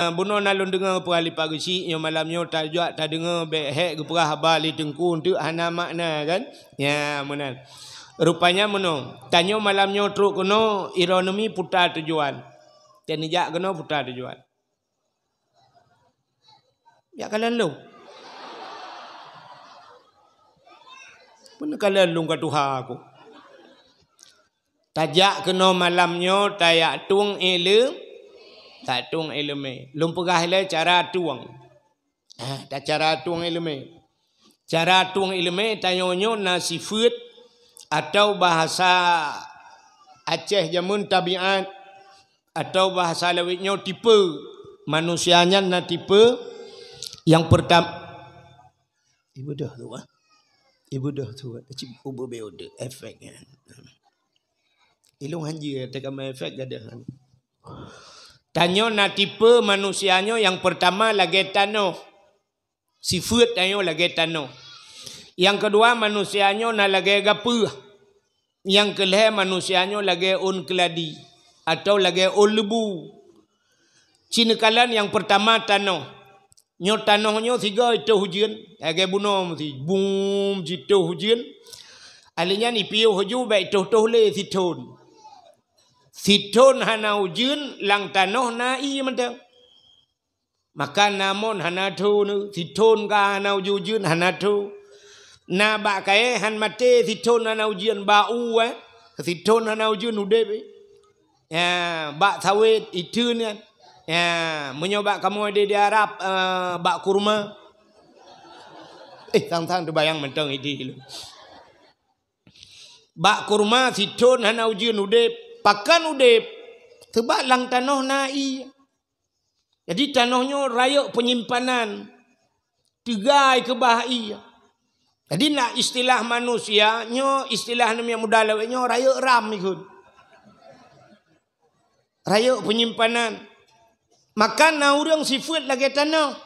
Buno nalun dengar perali pagi nyo malamnyo tak juga tak dengar behek ke perah bali tengku untuk hana makna kan. Ya menan. Rupanya meno. Tanyo malamnyo truk kono ironomi putar tujuan. Tenijak kono putar tujuan. Ya kalian lu. Mana kalian lu kat Tuhan aku. Tajak kono malamnyo tayak tung ilmu. Tak tung ilmu. Lum perah le cara tuang. Tak cara tuang ilmu. Cara tuang ilmu tanyonyo nasifut atau bahasa Aceh jamun tabiat atau bahasa Lawitnya tipe manusianya na tipe yang pertama. Ibu dah tu ah. Ibu dah tu. Cip ubu beode efeknya. Ilung hanji tekan efek ada. Tanyo na tipe manusianya yang pertama lagi tano. Sifat tanyo lagi tano. Yang kedua manusianya na lagi gapu. Yang kelih manusianya lagi un keladi atau lagi un lebu. Cinekalan yang pertama tano. Nyo tanohnya tiga itu hujan. Lagi bunom si boom itu hujan. Alinya ni piu huju baik toh le siton. Siton hana ujun lang tanoh na iya mentang. Maka namun hana tu nu siton ka hana ujun hana tu. Na ba kae han mate siton hana ujun ba u siton hana ujun udep. Ya ba sawit itu ni. Ya menyoba kamu di Arab bak kurma. Tang-tang tu bayang mentang ini. Bak kurma siton hana ujun udep. Pakan udep sebab lang tanah nai. Jadi tanahnya rayak penyimpanan. Tegai ke bahai. Jadi nak istilah manusia, istilah yang mudah lawaknya rayak ram ikut. Rayak penyimpanan. Makan na urang sifat lagi tanah.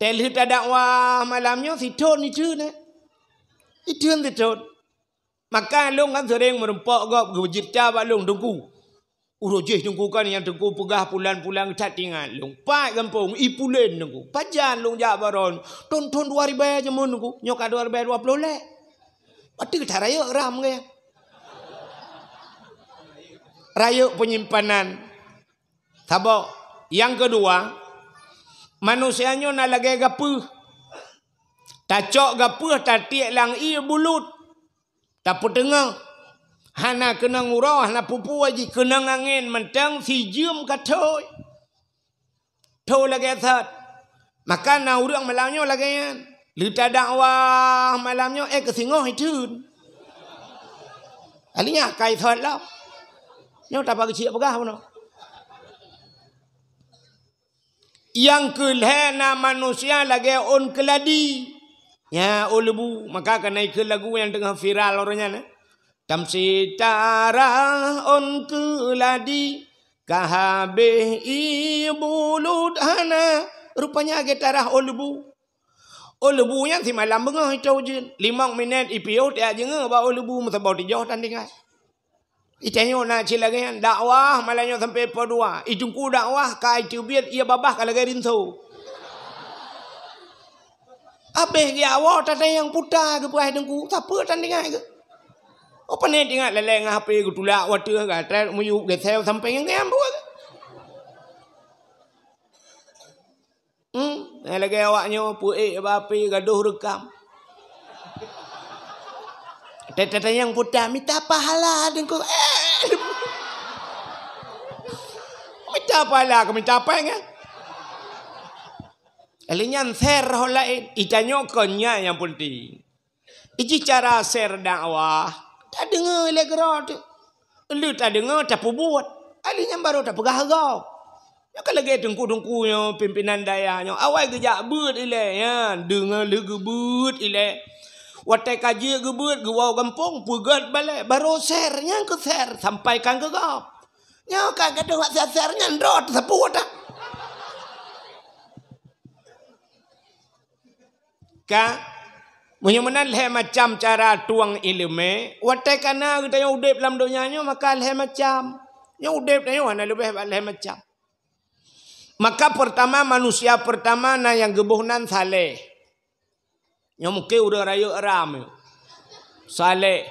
Telih tak dakwah malamnya siton itu ne. Itu yang siton. Maka long kan sering merempak gap gejita ba long tengku. Urojeh tengku kan yang tengku pegah pulan-pulan tak tinggal long. Pak kampung ipulen tengku. Pajan long jak baron. Ton 2000 aja mun tengku. Nyok 2020 lek. Pati ke raya ram ke. Raya penyimpanan. Sabak. Yang kedua, manusianya nak lagi gapuh. Tacok gapuh tatik lang ia bulut. Tak tengah. Hana kena ngurah, hana pupu aji kena angin mentang si jam katoi. Tau lagi asat. Maka na urang malamnya lagi yan. Lita dakwah malamnya kesingoh itu. Alinya kai thot lah. Nyo tak bagi cik pegah pun. Yang kelihana manusia lagi on keladi. Ya lebu. Maka kena ikut lagu yang tengah viral orangnya. Tamsitara on keladi. Kahabeh ibulud hana. Rupanya getarah lebu. Lebu yang si malam bengah itu je. 5 minit IPO dia je ngah lebu. Masa bawa dijauh tandingan. Itanya nak cilagan dakwah malahnya sampai pada 2. Itungku dakwah kai cubiat ia babah kalau garin so. Abeh dia awak tata yang putar ke puai dengku. Siapa tandingan ke? Apa ni tengok leleng HP ku tulak water ke atas muyuk ke sel sampai yang ngam buat. Lagi awaknya puik api gaduh rekam. Tata yang putar minta pahala dengku. Minta pahala ke minta apa kan? Alinyan share lain. Itanya konya yang penting. Iki cara share dakwah. Tak dengar legerat. Lu tak dengar tak buat. Alinyan baru tak pegah kau. Ya kalau lagi tengku-tengku yang pimpinan dayanya. Awal kejak but ile ya. Dengar lu gebut ile. Watai kaji gebut gewau kampung pugat balik. Baru share nya ke share sampaikan ke kau. Nya kan kata wak share nya ndot seput dah. Ka menyemenan leh macam cara tuang ilmu watai kana kita yang udip dalam dunianya maka leh macam yang udip tanya mana lebih leh macam Maka pertama manusia pertama na yang gebuhnan saleh. Yang mungkin udah raya ram. Saleh.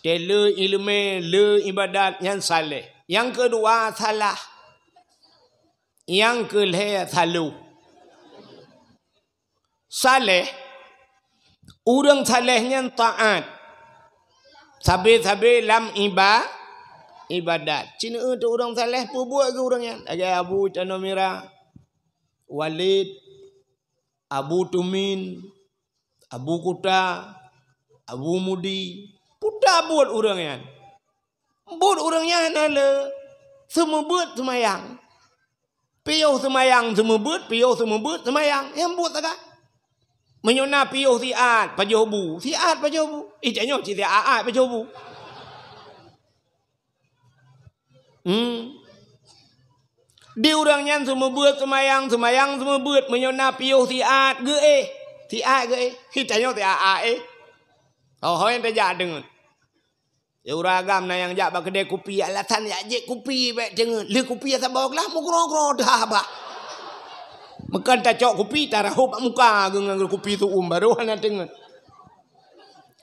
Dia le ilmu, le ibadat yang saleh. Yang kedua salah. Yang kelih salu. Saleh. Orang salehnya taat. Sabi-sabi lam ibadat. Cina tu orang saleh pun buat ke orangnya. Ada Abu Tanomira, Walid, Abu Tumin, Abu Kuta, Abu Mudi. Putar buat orangnya. Buat orangnya adalah semua buat semayang. Piyuh semayang semua buat, piyuh semua buat semayang. Yang buat tak? Menyona piyuh siat pajobu. Siat pajobu. Ijanya si siat pajobu. Di orangnya semua buat semayang semua buat menyona piyuh siat ge siat ge hitanya siat oh yang terjadi dengan ya uragam na yang jak ba kedai kopi alatan ya je kopi baik dengan le kopi sabak lah mu gro dah ba makan tak cok kopi tarahub muka dengan kopi tu baru ana dengan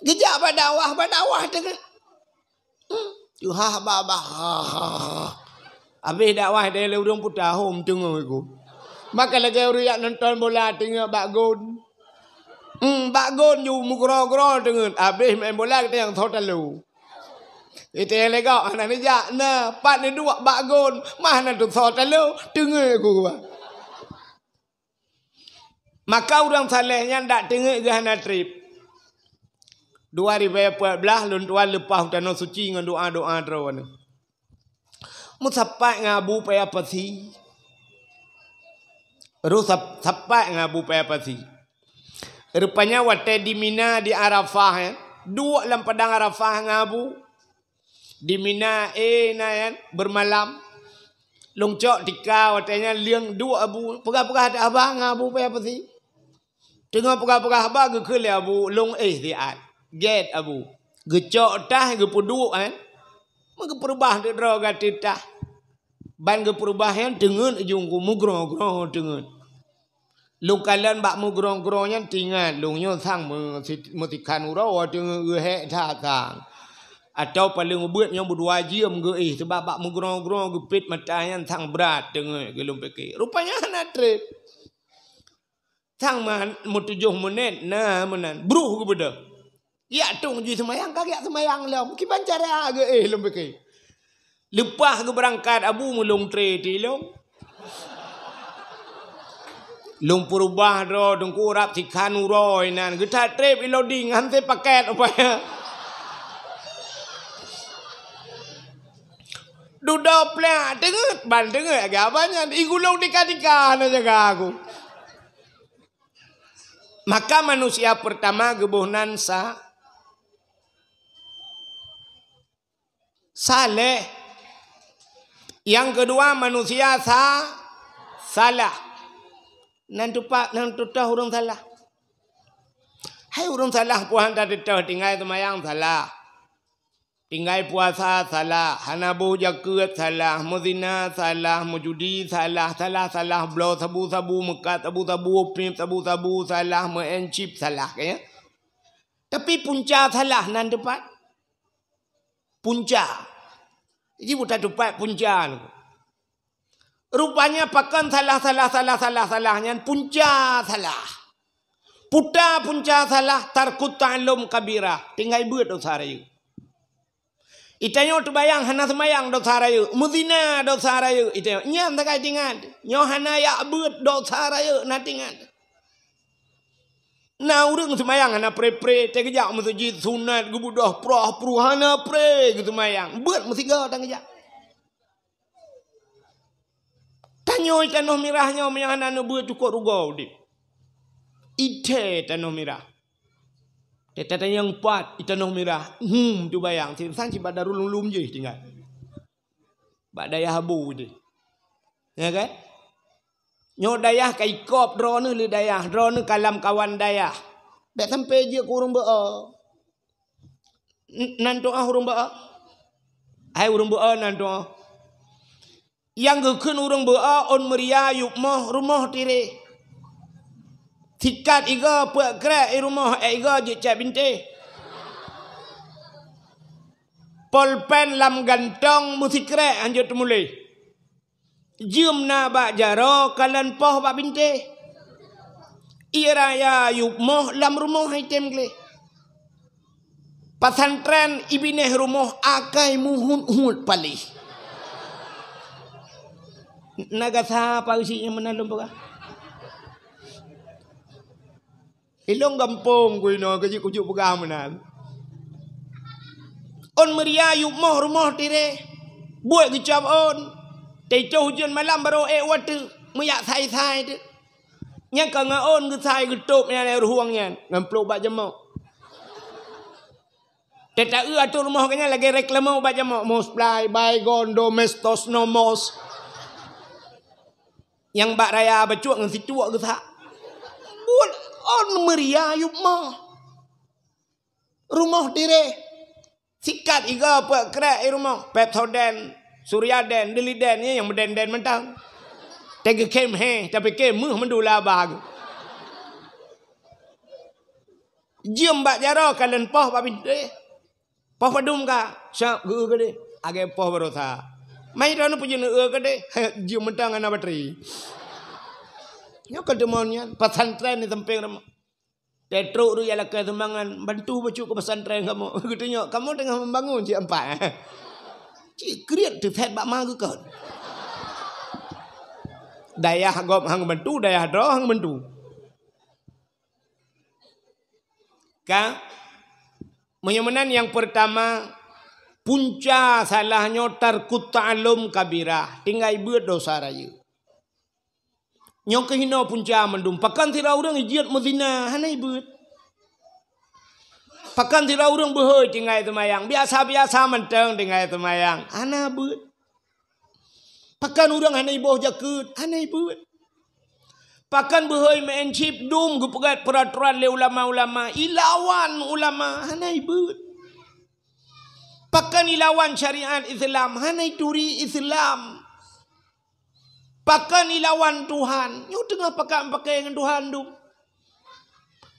gejak badawah dengan you ha ba habis dakwah dia le urang putah hom tengok aku maka lagi orang nonton bola tengok bagun bagun you mugro dengan habis main bola kita yang thot lalu itu yang lega anak ni jak na pat ni dua bagun mana tu thot lalu tengok aku maka orang salehnya ndak tengok gahana trip 2014 lun tuan lepas tanah suci dengan doa-doa terawan. Musapak ngabu paya pasi. Sapak ngabu paya pasi. Rupanya waktu di Mina di Arafah ya. Dua dalam padang Arafah ngabu. Di Mina na bermalam. Longcok tika waktunya liang dua abu. Pegah-pegah ada abang ngabu paya pasi. Tengah pegah-pegah abang ke kele abu long diat. Get abu. Gecok tah ge puduk kan. Maka perubah de droga titah. Ban ge perubahan dengan ujung ku mugro dengan. Lu kalian bak mugro-gronya tinggal lu nyo sang metikan uro dengan ge hek tang. Atau paling ubeut yang berdua jam ge sebab bak mugro gepit matanya sang berat dengan gelum peke. Rupanya anak trip. Sang man 7 menit nah menan. Bruh ke beda. Ya tung ju semayang kagak semayang lah. Kiban cara agak lembek. Lepas ke berangkat abu mulung tre ti long. Long purubah ro dong kurap tikan uroi nan. Kita trip loading hante paket apa ya. Duda plek denget ban denget agak banyak. Igulong dika-dika na jaga aku. Maka manusia pertama gebuhnan saleh. Yang kedua manusia salah. Nanti tah orang salah. Hai orang salah puan tadi tah tinggal semayang salah. Tinggal puasa salah. Hanabu jaket salah. Muzina salah. Mujudi salah. Salah. Blow sabu-sabu. Mekat sabu-sabu. Pim sabu-sabu. Salah. Mencip salah. Kaya. Tapi punca salah nan depan. Punca. Jadi buta tepat punca. Rupanya pakan salahnya punca salah. Puta punca salah tarkut ta'lum kabira. Tinggal buat dosa raya. Itanya tu bayang hana semayang dosa raya. Muzina dosa raya. Itanya nyam tak tinggal. Nyo hana ya buat dosa raya na tinggal. Nah orang semayang hana pre-pre tegejak masjid sunat gebudah prah hana pre gitu semayang. Buat mesti gak tang kejak. Tanyo tanah mirahnya yang hana buat cukup rugau di. Ite tanah mirah. Teta yang 4 tanah mirah. Tu bayang sang cibat darulum je tinggal. Bak daya habu je. Ya kan? Nyo dayah kai kop drone le dayah drone kalam kawan dayah dak sampai je kurung baa nan doa hurung baa ai urung baa nan doa Yang gekun urang bea on meria yuk moh rumah tire. Tikat iga puak krek rumah iga je cak binte. Polpen lam gantong musik krek anjut mulai. Jum na bak jaro kalan poh bak binte. Iraya yuk moh lam rumah item gle. Pesantren ibineh rumah akai muhun palih. Naga siapa usinya menalum buka? Ilong gampong gue no kerja kujuk buka menal. On meria yuk moh rumah tire. Buat kecap on. Teco hujan malam baru watu. Meyak sai tu. Yang kanga on ke sai getup yang ada ruangnya. Ngamplo bak jemok. Tetak atur rumah kanya lagi reklamo bak jemok. Mosply, baygon, domestos, nomos. Yang bak raya bacuak dengan si cuak ke tak. Buat on meria yuk moh. Rumah tire. Sikat iga apa krek rumah. Pepsoden, Suryaden, Deliden ni yang meden-den mentang. Tega kem he, tapi kem muh mendula bag. Jom bak jaro kalian poh bak binte. Poh padum ka, syak ge ke de. Age poh berosa. Mai rono punya ke de. Jom mentang ana bateri. Yo kedemonnya pesantren ni tempeng rumah. Tetruk ru ialah kesembangan bantu baju ke pesantren kamu. Katanya kamu tengah membangun cik empat. Cik kriat tu fet bak ma ke kon. Dayah gop hang bantu, dayah dro hang bantu. Ka menyemenan yang pertama punca salahnya tarkut ta'allum kabirah, tinggal buat dosa raya. Nyok kehina punca mendum. Pakan tira orang ijiat mezina. Hanai buat. Pakan tira orang behoi tinggal temayang. Biasa-biasa menteng tinggal temayang. Hana buat. Pakan orang hanai boh jakut. Hanai buat. Pakan behoi mencip dum gupegat peraturan le ulama-ulama. Ilawan ulama. Hanai buat. Pakan ilawan syariat Islam. Hanai turi Islam. Pakan ilawan Tuhan. Nyu tengah pakai dengan Tuhan tu.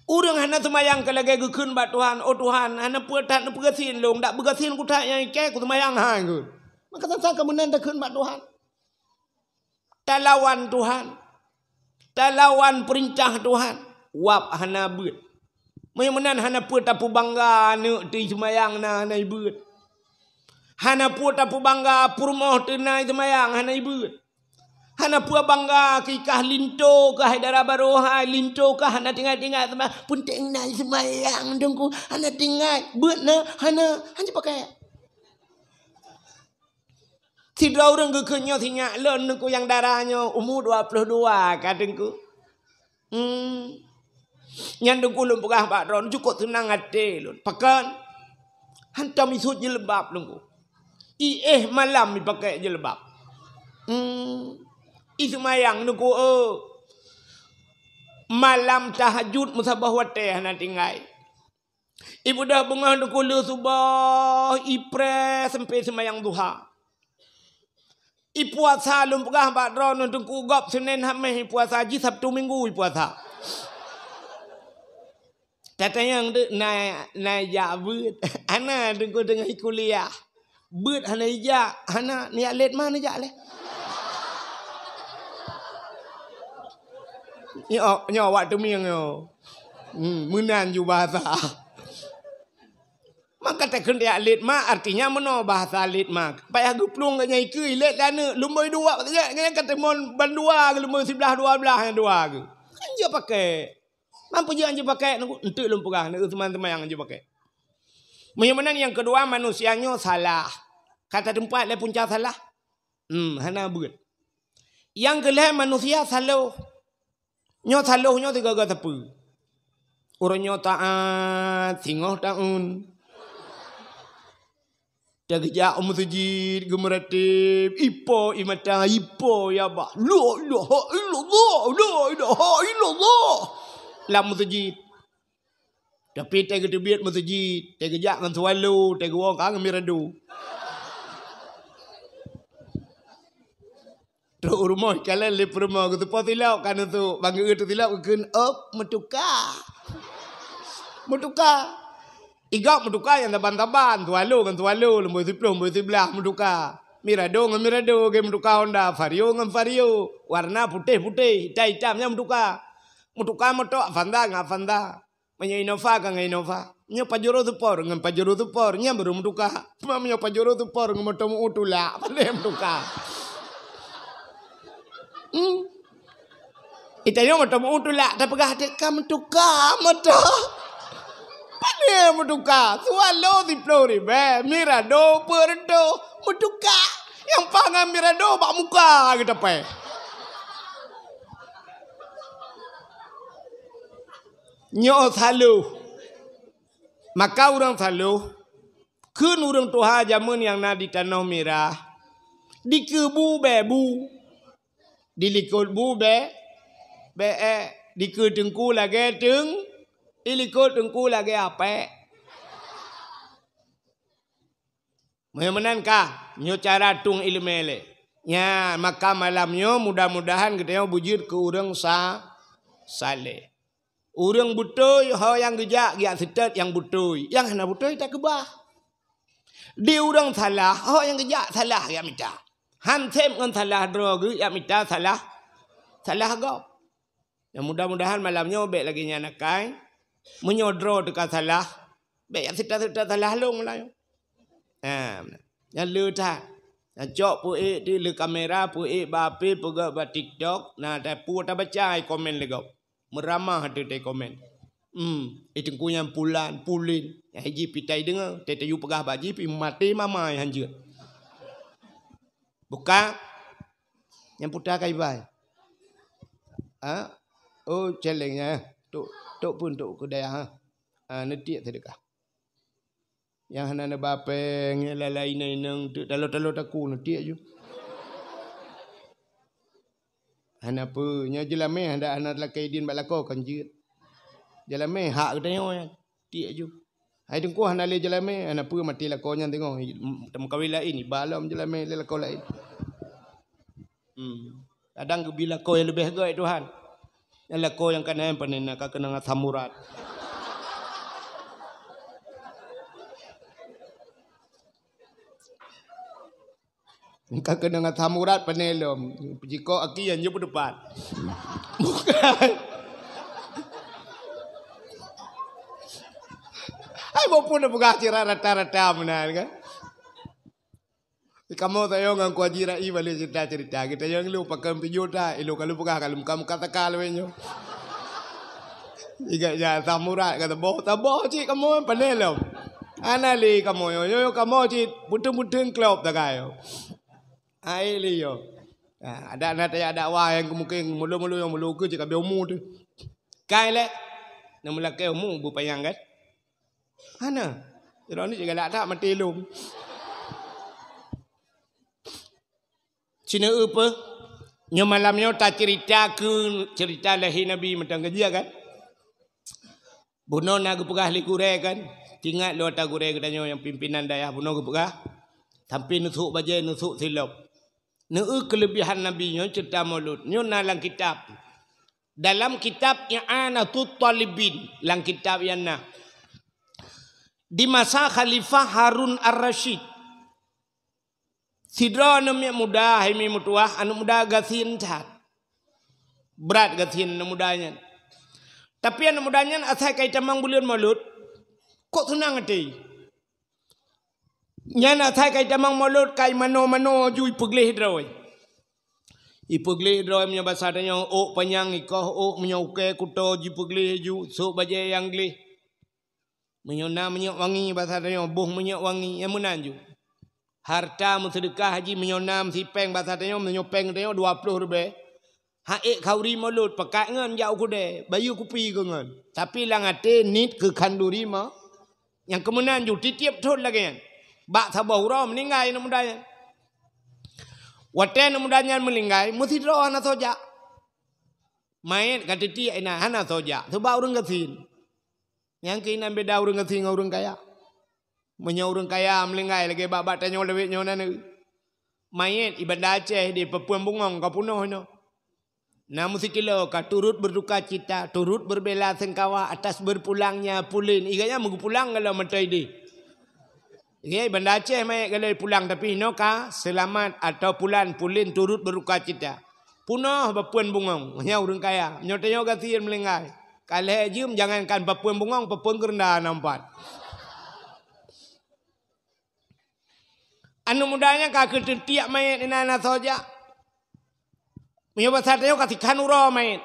Urang hana semayang kalage gekun bat Tuhan. Oh Tuhan, hana puatat na pegasin long, dak pegasin ku tak yang ke ku semayang hang ku. Maka tak kemudian dekun bat Tuhan. Talawan Tuhan. Talawan perintah Tuhan. Wap hana beut. Menan hana puatapu bangga ne ti semayang na hana beut. Hana puatapu bangga purmoh tenai semayang hana beut. Hana pua bangga kikah linto kah haidara baroha linto kah hana tinggal sama pun tengai semayang dongku hana tinggal buat na hana pakai tidak orang gekenya tinya lon ku yang darahnya umur 22 kadengku nyandungku lum pegah bak ron cukup tenang hati lun pakan hantam isut jilbab lungku malam dipakai jilbab Ismayang nuku malam tahajud musabah wateh na tinggai. Ibu dah bengah nuku le subah ipre sampai semayang duha. Ipuasa lum pegah bak dron nuku gop Senin Khamis puasa haji Sabtu Minggu puasa. Tatanya yang na jabut ana nuku dengan kuliah. But hana ija hana niat let mana jak leh. Nyo waktu miang yo. Menan ju bahasa. Maka tak kena lit ma artinya meno bahasa lit ma. Payah guplung kat nyai kui lit dana lumoi dua ngaya kata mon bandua ke lumoi 11 12 yang dua ke. Anja pakai. Mampu je anja pakai entuk lum pegah nak teman-teman yang anja pakai. Menan yang kedua manusianya salah. Kata tempat le punca salah. Hana buat. Yang kelih manusia salah. Nyo saluh nyo tiga tepu. Orang nyo taat, singoh taun. Dia kejak masjid, gemeratib, ipo imata, ipo ya bah. La ilaha illallah, la ilaha illallah. Lam masjid. Tapi dia ketebiat masjid, dia kejak dengan sualu, dia wong kang miradu. tu rumah kala le rumah tu potilau kan tu bangga tu tilau keun up metuka igak metuka yang taban-taban tualu lembu belah metuka mirado ge metuka Honda Vario warna putih hitam-hitamnya metuka moto Avanza menyo Innova ka Innova nyo Pajero tu por ngam Pajero tu por nya baru metuka mamnya Pajero tu por ngam moto utula pale metuka Itayo moto utula tapi gah de kam metuka moto pale metuka sualo di plori be mirado perdo metuka yang pangan mirado bak muka kita pe nyo salu maka orang salu kun orang tuha jamun yang na di tanah merah di kebu bebu di likut bu be di ke tengku lagi teng ilikut tengku lagi apa menan kah nyo cara tung ilmele nya maka malamnya mudah-mudahan kita bujur ke orang saleh urang butoi ho yang gejak giat setet yang butoi yang hana butoi tak kebah di urang salah ho yang gejak salah ya minta hantem ngan salah drogu ya minta salah go ya mudah-mudahan malamnya bek lagi nyanakai menyodro dekat salah bek yang setet salah long lah ya lu ta jok pu di le kamera pu bape pu ba TikTok nah ta pu ta baca komen legop meramah ada di komen. Itu yang pulin. Haji pitai dengar. Tete yu pegah baji pi mati mama hanjur. Buka. Yang putar kai bai. Oh celengnya. Tok pun tok kedai netik sedekah. Yang hana bapeng lalai nang dalau taku netik je. Hana apa nya jelame hendak anak lakai din balako kanjut jelame hak katanya tiak ju hai dengku hana le jelame hana apa mati lakonya tengok tem kawin lain balam jelame le lako lain kadang ke bila ko yang lebih gai Tuhan yang lako yang kana yang panena ka kena samurat Engkau kena dengan samurat penelom. Jika aki yang jumpa depan. Bukan. Hai pun dah pegah cira rata-rata benar kan. Kamu tahu yang aku ajira i balik cerita kita yang lu pakai penjuta, elu kalau pegah kalau kamu katakan lewenyo. Jika ya samurat kata boh cik kamu penelom. Anali kamu yo kamu cik putung klop tak kayo. Ai liyo. Ada ada wah yang mungkin mulu yang mulu ke jika biomu tu. Kai le. Nama laki mu bu payang kan? Ana. Jadi ni jika tak mati lum. Cina apa? Nyo malamnya tak cerita lahir Nabi macam kerja kan? Buno nak pegah li kure kan? Tinggal lo tak kure katanya yang pimpinan dayah buno pegah. Sampai nusuk baja nusuk silap. Kelebihan Nabi nya cerita Maulud nya dalam kitab. Dalam kitab I'anatul Talibin, dalam kitab yang di masa Khalifah Harun Ar-Rasyid. Sidra namanya muda, himi mutuah, anu muda gasin cat. Berat gasin anu mudanya. Tapi anu mudanya asal kaitan mang bulan Maulud, kok senang hati. Nyana thai kai tamang Maulud kai mano ju ipuglih droi. Ipuglih droi punya bahasa tanya o panyang ikoh o menyauke kuto jipuglih ju so baje yang glih. Menyona menyok wangi bahasa tanya boh menyok wangi yang menanju. Harta sedekah haji menyona sipeng bahasa tanya menyopeng tanya 20 rupiah. Haik kauri Maulud pakai ngan jauh kude bayu kupi ke ngan. Tapi langate nit ke kanduri ma yang kemenanju titiap thot lagi kan. Bak sabah hurau meninggal nak mudanya. Waten mudanya meninggal, mesti roh anak soja. Main kata dia ina anak soja. Sebab orang kesin. Yang kena beda orang kesin orang kaya. Menyo orang kaya meninggal lagi bak tanya lebih nyonan. mayat Ibanda Aceh di Papuan Bungong kau punuh no. Namun sikilo ka turut berduka cita, turut berbela sengkawa atas berpulangnya Pulin. Iganya mau pulang kalau mentai di. Igai Banda Aceh mayat kalau pulang tapi no ka selamat atau Pulin turut berduka cita. Punoh Papuan Bungong, nya urang kaya. Nyotenyo gatian melenggai. Kalau jum jangankan Papuan Bungong, Papuan Kerendah nampak. Anu mudanya kaki tiap mayat inana saja. Menyobat satyo kasih kanuro mayat.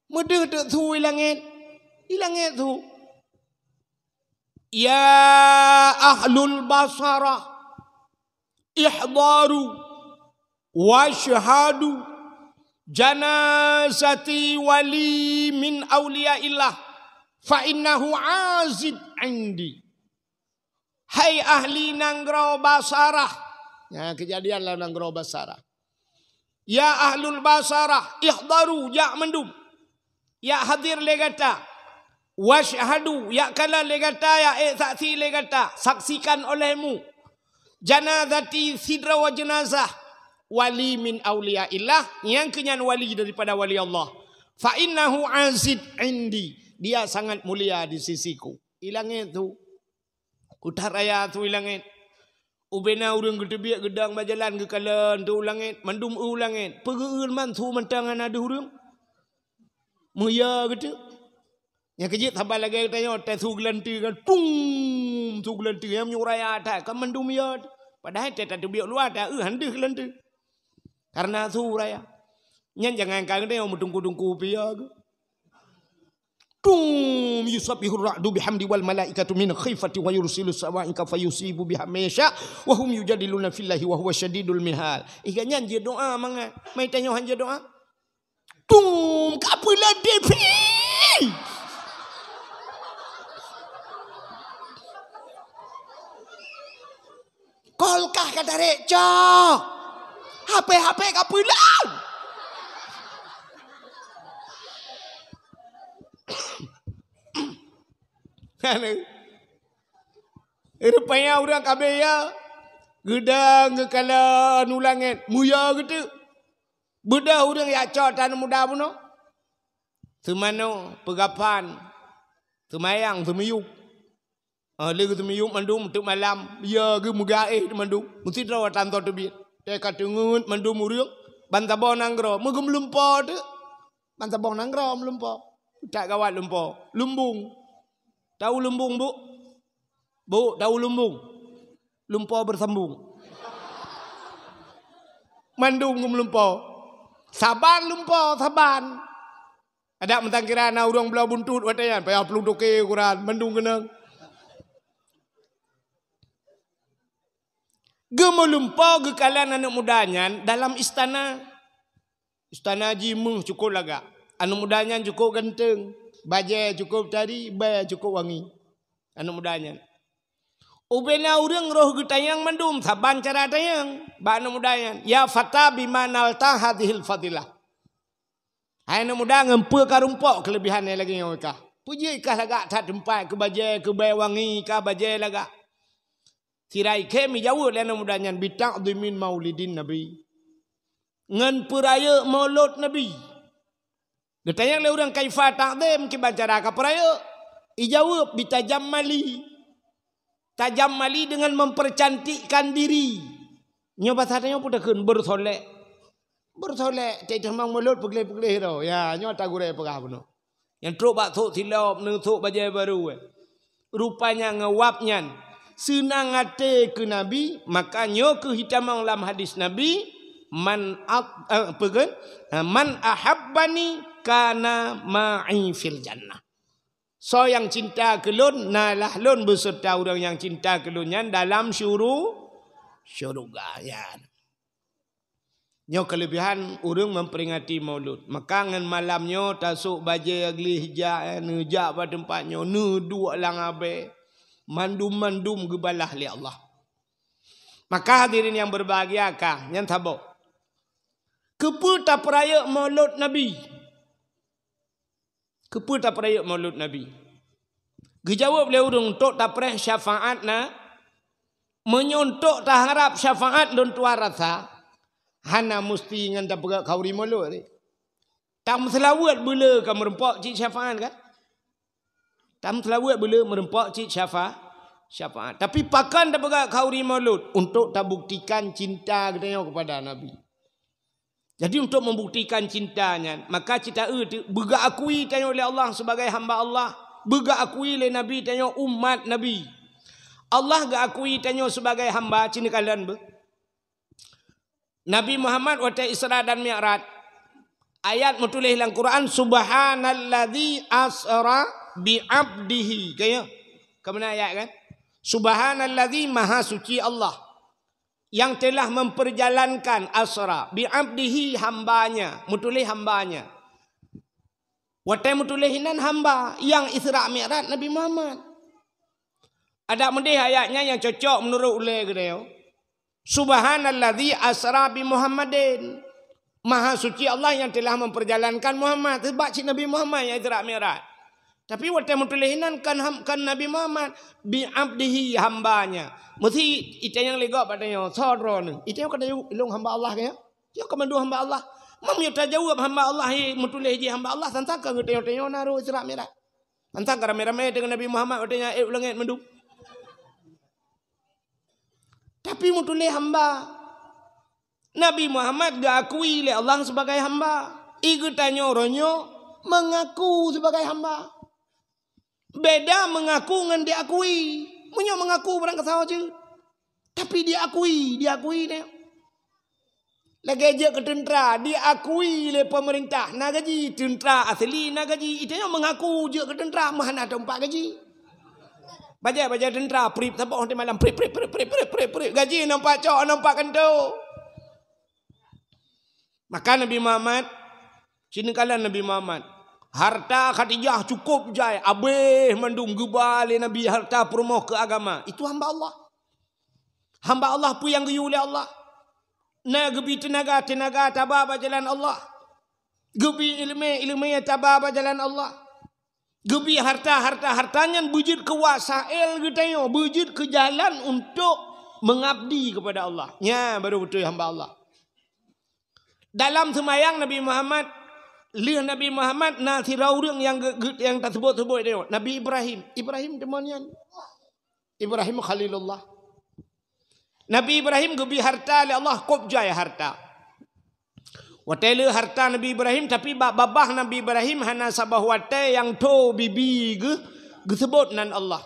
Mudah tu ilangit tu. Ya ahlul basara ihdaru wa syahadu janazati wali min awliyaillah fa innahu azid indi. Hai ahli Nanggro Basarah. Ya, kejadian lah Nanggro Basarah. Ya ahlul Basarah, ihdaru ya mendum. Ya hadir legata. Washhadu ya kala legata ya saksi legata. Saksikan olehmu. Janazati sidra wa jenazah. Wali min awliyaillah. Yang kenyan wali daripada wali Allah. Fa innahu azid indi. Dia sangat mulia di sisiku. Hilangnya itu. Utaraya tu langit. Ubena urang gedebiak gedang bajalan ke kalan tu langit. Mandum langit. Pegeun man tu mentangan ada urang. Muya gitu. Yang kejit tambah lagi tanya teh tu gelanti kan. Pum tu gelanti yang nyuraya tak kan mandum ya. Padahal teh tak biak luar tak handeh gelanti. Karena tu raya. Nyan jangan kan dia mau tungku-tungku pia ke. Tum yusabbihur ra'du bihamdi wal malaikatu min khifati wa yursilu sawa'ika fayusibu biha mesya wa hum yujadiluna fillahi wa huwa syadidul mihal. Iganya je doa manga. Mai tanya hanja doa. Tum kapulah depi. Kolkah kata reca. HP kapulah. Rupanya orang kabaya gedang ke kala nulangit muya gitu. Bedah orang ya cotan muda puno. Semano pegapan. Semayang semiyuk. Lagi semiyuk mandum untuk malam. Ya ke mugaih mandum. Mesti rawatan tu biar. Dia katungut mandum urang. Bantabong nanggro. Mugum lumpo tu. Bantabong nanggro melumpo. Tak kawat lumpo. Lumbung. Tahu lumbung bu? Bu, tahu lumbung? Lumpo bersambung. Mandung lumpo. Saban lumpo, saban. Ada mentang kira na urang belah buntut watayan. Payah pelung toke ukuran. Mandung kenang. Gemelumpo ke kalian anak mudanya dalam istana. Istana jimuh cukup laga. Anak mudanya cukup ganteng. Bajai cukup tadi, bayar cukup wangi. Anak mudanya. Ubena urang roh getayang mandum. Saban cara tayang. Ba anak mudanya. Ya fata bimanal tahadihil fadilah. Hai anak muda ngempe karumpok kelebihannya lagi yang mereka. Puji ikah lagak tak tempat ke bajai, ke bayar wangi, ke bajai lagak. Tirai kemi jauh anak mudanya. Bita'zimin maulidin Nabi. Ngan peraya maulud Nabi. Ditanya oleh orang kaifa ta'zim kita cara ke peraya. Ijawab bitajammali. Tajammali dengan mempercantikkan diri. Nyoba satanya pun takun bersolek. Bersolek tak memang mulut pegelih-pegelih tau. Ya nyota gure pegah puno. Yang truk bak thuk silap nutuk bajai baru. Rupanya ngewapnya senang hati ke Nabi, makanya kehitamang dalam hadis Nabi man ahabbani kana ma'i fil jannah. So yang cinta kelun nalah lun beserta orang yang cinta kelunnya dalam syurga ya. Nyo kelebihan orang memperingati maulud. Maka ngan malamnya tasuk bajai agli hijak nejak pada tempatnya ne dua lang abe mandum-mandum gebalah li Allah. Maka hadirin yang berbahagia kah yang tabok. Keputa peraya maulud Nabi. Keputa peraya maulud Nabi. Dijawab oleh orang tok tapreh syafaat na menyontok tak harap syafaat lun tua rasa hana mesti ngan tak perak kau rimo lu ni tam selawat bela ka merempak cik syafaat kan tam selawat bela merempak cik syafaat tapi pakan tak perak kau rimo lu untuk tak buktikan cinta katanya kepada Nabi. Jadi untuk membuktikan cintanya maka kita bega akui tanya oleh Allah sebagai hamba Allah, bega akui oleh Nabi tanya umat Nabi. Allah gak akui tanya sebagai hamba cina kalian be. Nabi Muhammad waktu Isra dan Mi'raj ayat menulis dalam Quran subhanalladzi asra bi abdihi kaya kemana ayat kan subhanalladzi maha suci Allah yang telah memperjalankan asra bi abdihi hambanya menulis hambanya waktu menulis hinan hamba yang Isra Mi'raj Nabi Muhammad. Ada mendih ayatnya yang cocok menurut ulai kedai. Subhanalladzi asra bi Muhammadin. Maha suci Allah yang telah memperjalankan Muhammad. Sebab si Nabi Muhammad yang Isra Mi'raj. Tapi waktu mentulihinan kan Nabi Muhammad bi abdihi hambanya. Mesti itu yang legak padanya saudara ni. Itu yang kena ilung hamba Allah kaya. Dia kemandu hamba Allah. Mam yo tajawab hamba Allah mentulih ji hamba Allah tentang ka ngeteo-teo naru Isra Mi'raj. Tentang rame-rame dengan Nabi Muhammad katanya ulangit mendu. Tapi mutulih hamba Nabi Muhammad gak akui oleh Allah sebagai hamba. Iku tanya orangnya mengaku sebagai hamba. Beda mengaku dengan diakui. Punya mengaku barang kesawa je. Tapi diakui dia. Lagi aja ke tentera diakui oleh pemerintah. Nak gaji tentera asli nak gaji. Itu yang mengaku je ke tentera mana ada 4 gaji. Baca tentera prip sampai orang malam prip gaji nampak cok nampak kento. Maka Nabi Muhammad sini kalian Nabi Muhammad harta Khadijah cukup jai abeh mandung gebal Nabi harta promoh ke agama itu hamba Allah pun yang geyu oleh Allah na gebi tenaga tabah jalan Allah gebi ilmu tabah jalan Allah gebi hartanya bujud ke wasail gitu bujud ke jalan untuk mengabdi kepada Allah. Ya baru betul hamba Allah. Dalam semayang Nabi Muhammad Nabi Muhammad nasi raurung yang tak sebut-sebut dia. Nabi Ibrahim temannya. Ibrahim Khalilullah. Nabi Ibrahim gebi harta oleh Allah kopjaya harta. Watele harta Nabi Ibrahim tapi babah Nabi Ibrahim hana sabah wate yang to bibi gesebut nan Allah.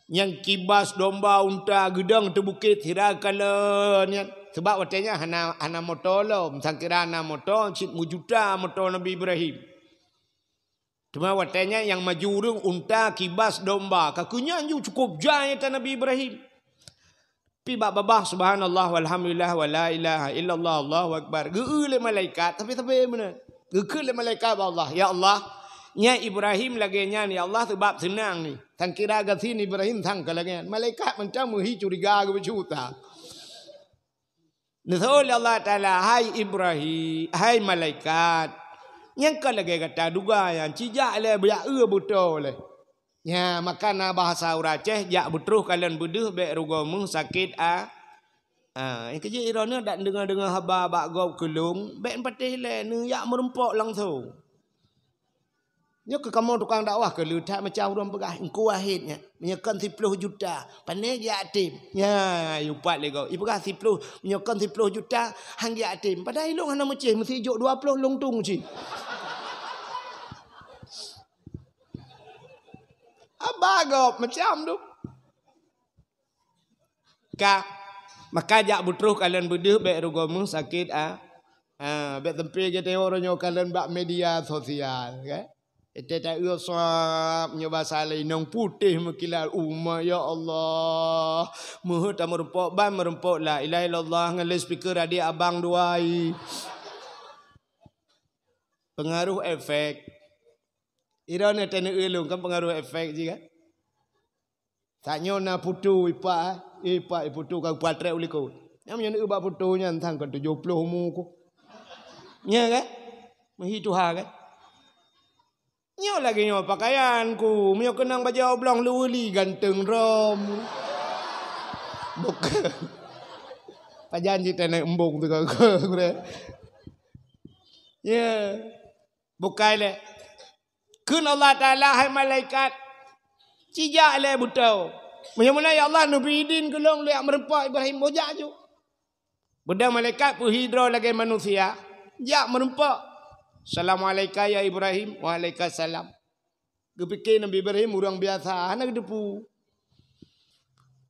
Yang kibas domba unta gedang tu bukit hirakalan sebab watenya hana motolo sangkira hana moto cit mujuta moto Nabi Ibrahim. Cuma watenya yang majurung unta kibas domba kakunya anju cukup jaya ta Nabi Ibrahim. Pi babah subhanallah walhamdulillah wala ilaha illallah Allahu akbar. Geule malaikat tapi benar. Geule malaikat Allah. Ya Allah, nya Ibrahim lagi nya ni Allah sebab senang ni. Tang kira gasin Ibrahim tang kalagian. Malaikat macam muhi curiga ke berjuta. Nuzul Allah Taala hai Ibrahim, hai malaikat. Yang kalagi kata duga yang cijak le beyak betul le. Ya makana bahasa Aceh jak betruh kalian beduh bek rugomu sakit yang kerja irona dak dengar haba bak gau kelung bek patih le nu yak merempok langsung. Nya ke kamu tukang dakwah ke lutak macam orang pegah engkau wahidnya menyekan 10 juta pandai dia atim. Ya yupat le gau. Ibu kah 10 menyekan 10 juta hang dia atim. Padahal ilung hana mecih mesti juk 20 lungtung ci. Abagop macam tu. Maka jak butruh kalian beduh bek rugomu sakit bek tempe je tengok orangnya kalian bak media sosial kan. Itu tak usah nyoba salai nong putih mekilal ya Allah. Muhut merempok ban merempok la ilaha illallah ngale speaker adik abang duai. Pengaruh efek. Irana tena elong kan pengaruh efek je kan. Taknya na putu ipa putu kau patre uli kau. Namanya ni ubah putunya entang kan 70 umur ko. Nya kan? Mahi Tuhan kan. Nyo lagi nyo pakaianku, nyo kenang baju oblong luli ganteng rom. Bukan. Pajanji tanah embung tu kau. Ya. Bukan le. Kun Allah Taala hai malaikat. Cijak le butau. Macam-mana ya Allah Nabi Idin kelong liak merempak Ibrahim bojak je. Benda malaikat puhidro lagi manusia. Jak merempak. Assalamualaikum ya Ibrahim. Waalaikumsalam. Kepikir Nabi Ibrahim orang biasa. Anak depu.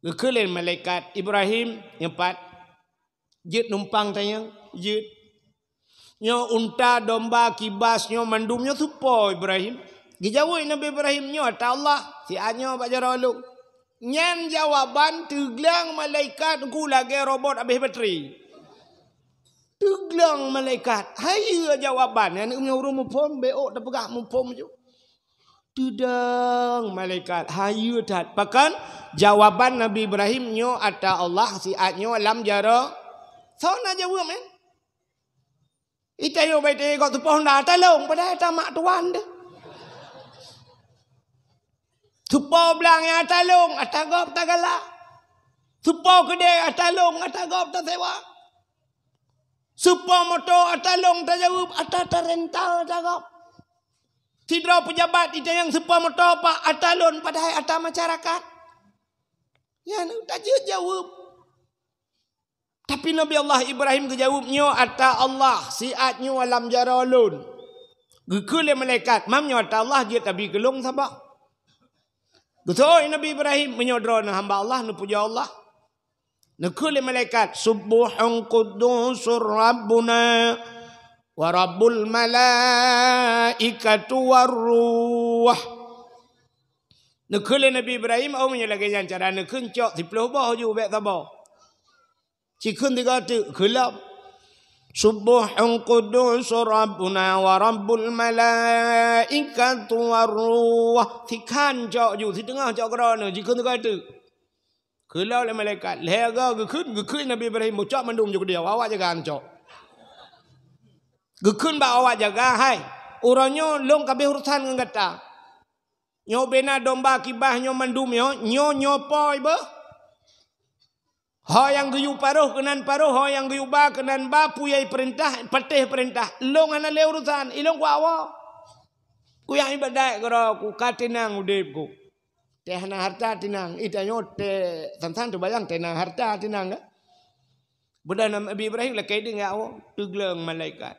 Kekelen malaikat Ibrahim yang empat. Jid numpang tanya. Jid. Nyo unta, domba, kibas, nyo mandum, nyo supo Ibrahim. Dijawab Nabi Ibrahim nyo ata Allah. Si anyo Pak Jaroluk. Nyan jawaban teglang malaikat ku lagi robot habis bateri. Teglang malaikat. Hai jawaban. Yang ni urung mupom beok dah pegah mupom je. Tudang malaikat. Hai tat. Bahkan jawaban Nabi Ibrahim nyo ata Allah si anyo alam jara. So nak jawab men. Itayo baite kau tu pohon dah talong pada tamak tuan dah. Supo belang yang talong atagop tagala. Supo kedai atalong atagop tak sewa. Supo motor atalong tak jawab atata rental atagop. Tidra pejabat itu yang supo motor pak atalon pada ata masyarakat. Ya tak jawab. Tapi Nabi Allah Ibrahim kejawabnya ata Allah siatnya alam jaralun. Gekule malaikat mamnya ata Allah dia tabi gelung sabak. Betul Nabi Ibrahim menyodra na hamba Allah nu puja Allah. Nekule malaikat subuhun quddusur rabbuna wa rabbul malaikatu warruh. Nekule Nabi Ibrahim au menyalagi yang cara nekun cok 10 bah ju bek sabah. Cikun tiga tu gelap. Subuhun qudusur rabbuna wa rabbul malaikatu warruh. Thikan jauh ju, di tengah jauh kerana. Cikun tiga tu gelap oleh malaikat. Lega gekun Nabi Ibrahim ucap mandum juga dia. Awak jaga ancok. Gekun ba awak jaga hai. Orangnya long kabeh urusan dengan kata. Nyo bena domba kibah nyo mandum nyo poi ba. Ha yang geyu paruh kenan paruh, ha yang geyu ba kenan ba puyai perintah, patih perintah. Long ana le urusan, ilong ku awak. Ku yang ibadat karo ku katinang udipku. Teh na harta tinang, itanyo te sansan tu bayang teh na harta tinang. Benda Nabi Ibrahim la kaiding ya awak, teglang malaikat.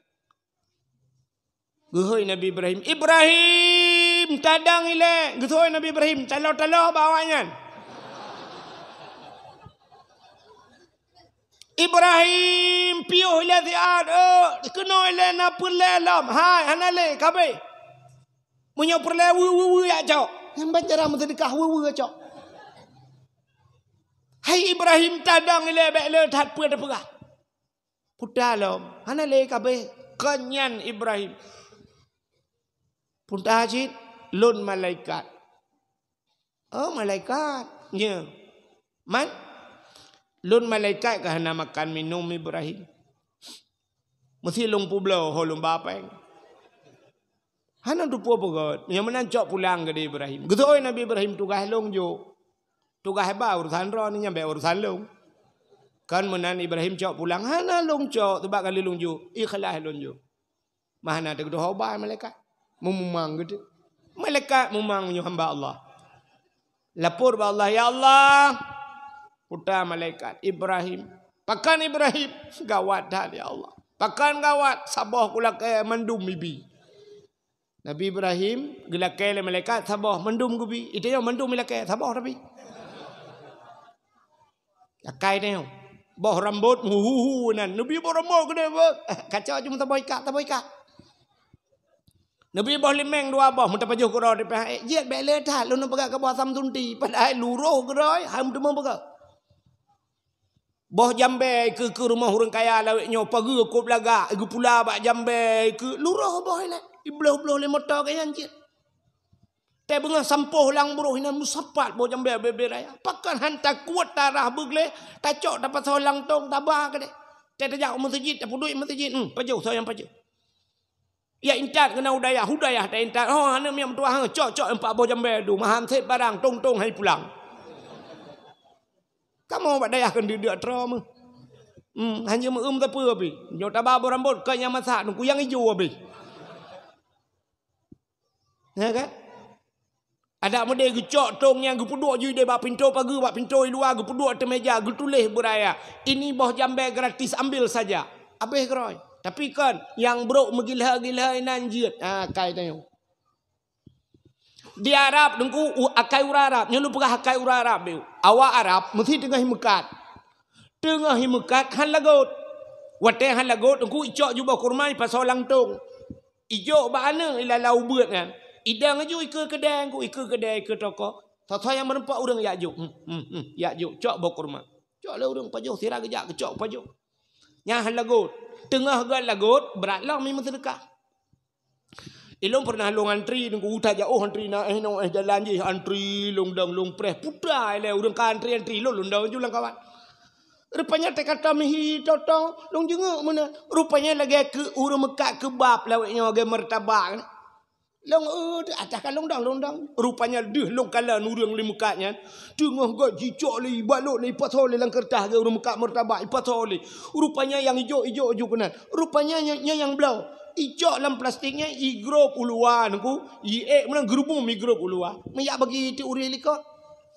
Gehoi Nabi Ibrahim, Ibrahim tadang ile, gehoi Nabi Ibrahim, talo-talo bawanya. Ibrahim piuh ila ziad kena ila na perlelam hai hanale kabe munyo perle wu ya cok yang banjara mun sedekah wu cok hai Ibrahim tadang ila bek le that pu dah pegah pudalom hanale kabe kenyan Ibrahim pundajit lun malaikat oh malaikat nya man lun malaikat kena makan minum Ibrahim. Mesti lung publo holum bapeng. Hana tu puo pogot. Yang mana cok pulang ke Ibrahim. Getoi Nabi Ibrahim tugas lung jo. Tugas ba urusan ro ni nyambe urusan lung. Kan menan Ibrahim cok pulang hana lung cok tebak kali lung jo. Ikhlas lung jo. Mahana tu doa ba malaikat. Mumang gitu. Malaikat mumang nyu hamba Allah. Lapor ba Allah ya Allah. Putra malaikat Ibrahim. Pakan Ibrahim. Gawat dah ya Allah. Pakan gawat. Sabah kula ke mendum bibi. Nabi Ibrahim. Gila ke malaikat. Sabah mendum gubi. Itu yang mendum gila ke. Sabah tapi. Akai ni. Boh rambut. Huhu nan. Nabi boh rambut ke dia. Kacau cuma tak boikat. Tak boikat. Nabi boh limeng dua boh. Muntah pajuh kurau. Jet bela dah. Lu nak pegang ke bawah samtunti. Padahal luruh kurau. Ham tu mau pegang. Boh jambe ke rumah orang kaya lawiknya pagi ko belaga igu pula bak jambe ke lurah boh ile ibloh-bloh le motor kayan cit te benga sampoh lang buruh ina musapat boh jambe bebe raya pakan hantar kuat tarah begle tacok dapat solang tong tabah ke de te tajak masjid te pudui masjid paju so yang paju ya intat kena hudayah te intat oh ana miam tua hang cok empat boh jambe du maham set barang tong hai pulang Kamu buat daya kan dia trauma. Hanya tapi abi. Nyota babo rambut kaya masak nunggu yang hijau abi. Ya kan? Ada model gecok tong yang gepuduk je dia bak pintu pagi, bak pintu luar gepuduk atas meja, getulis beraya. Ini boh jambe gratis ambil saja. Habis keroi. Tapi kan yang brok megilha-gilha nanjut. Kai tanya. Di Arab dengku akai ura Arab, nyu pegah akai ura Arab dia. Awak Arab mesti tengah himekat. Tengah himekat han lagot. Wate han lagot dengku icok jubah kurma pasal langtung. Ijo ba ana ila lau beut kan. Idang aju ikut kedai ku, ikut kedai ke toko. Tata yang merempak urang yakjuk. Yakjuk cok bau kurma. Cok lah urang pajuh sirah kejak ke cok pajuh. Nyah lagut. Tengah gat lagut berat lah memang sedekah. Ilong pernah long antri nunggu uta jauh antri na jalan je antri long dang long preh putra le urang ka antri long dang julang kawan. Rupanya te kata mihi totong long jenguk mana. Rupanya lagi ke urang Mekah kebab lawaknya ge martabak. Long atas kan long dang. Rupanya deh long kala nurang li mukanya. Tengah gat jicok li balok li patol li lang kertas ge urang Mekah martabak patol li. Rupanya yang ijo kenan. Rupanya yang blau. Icok dalam plastiknya igrop uluan ku menang gerubung migrop uluan meyak bagi itu uri likot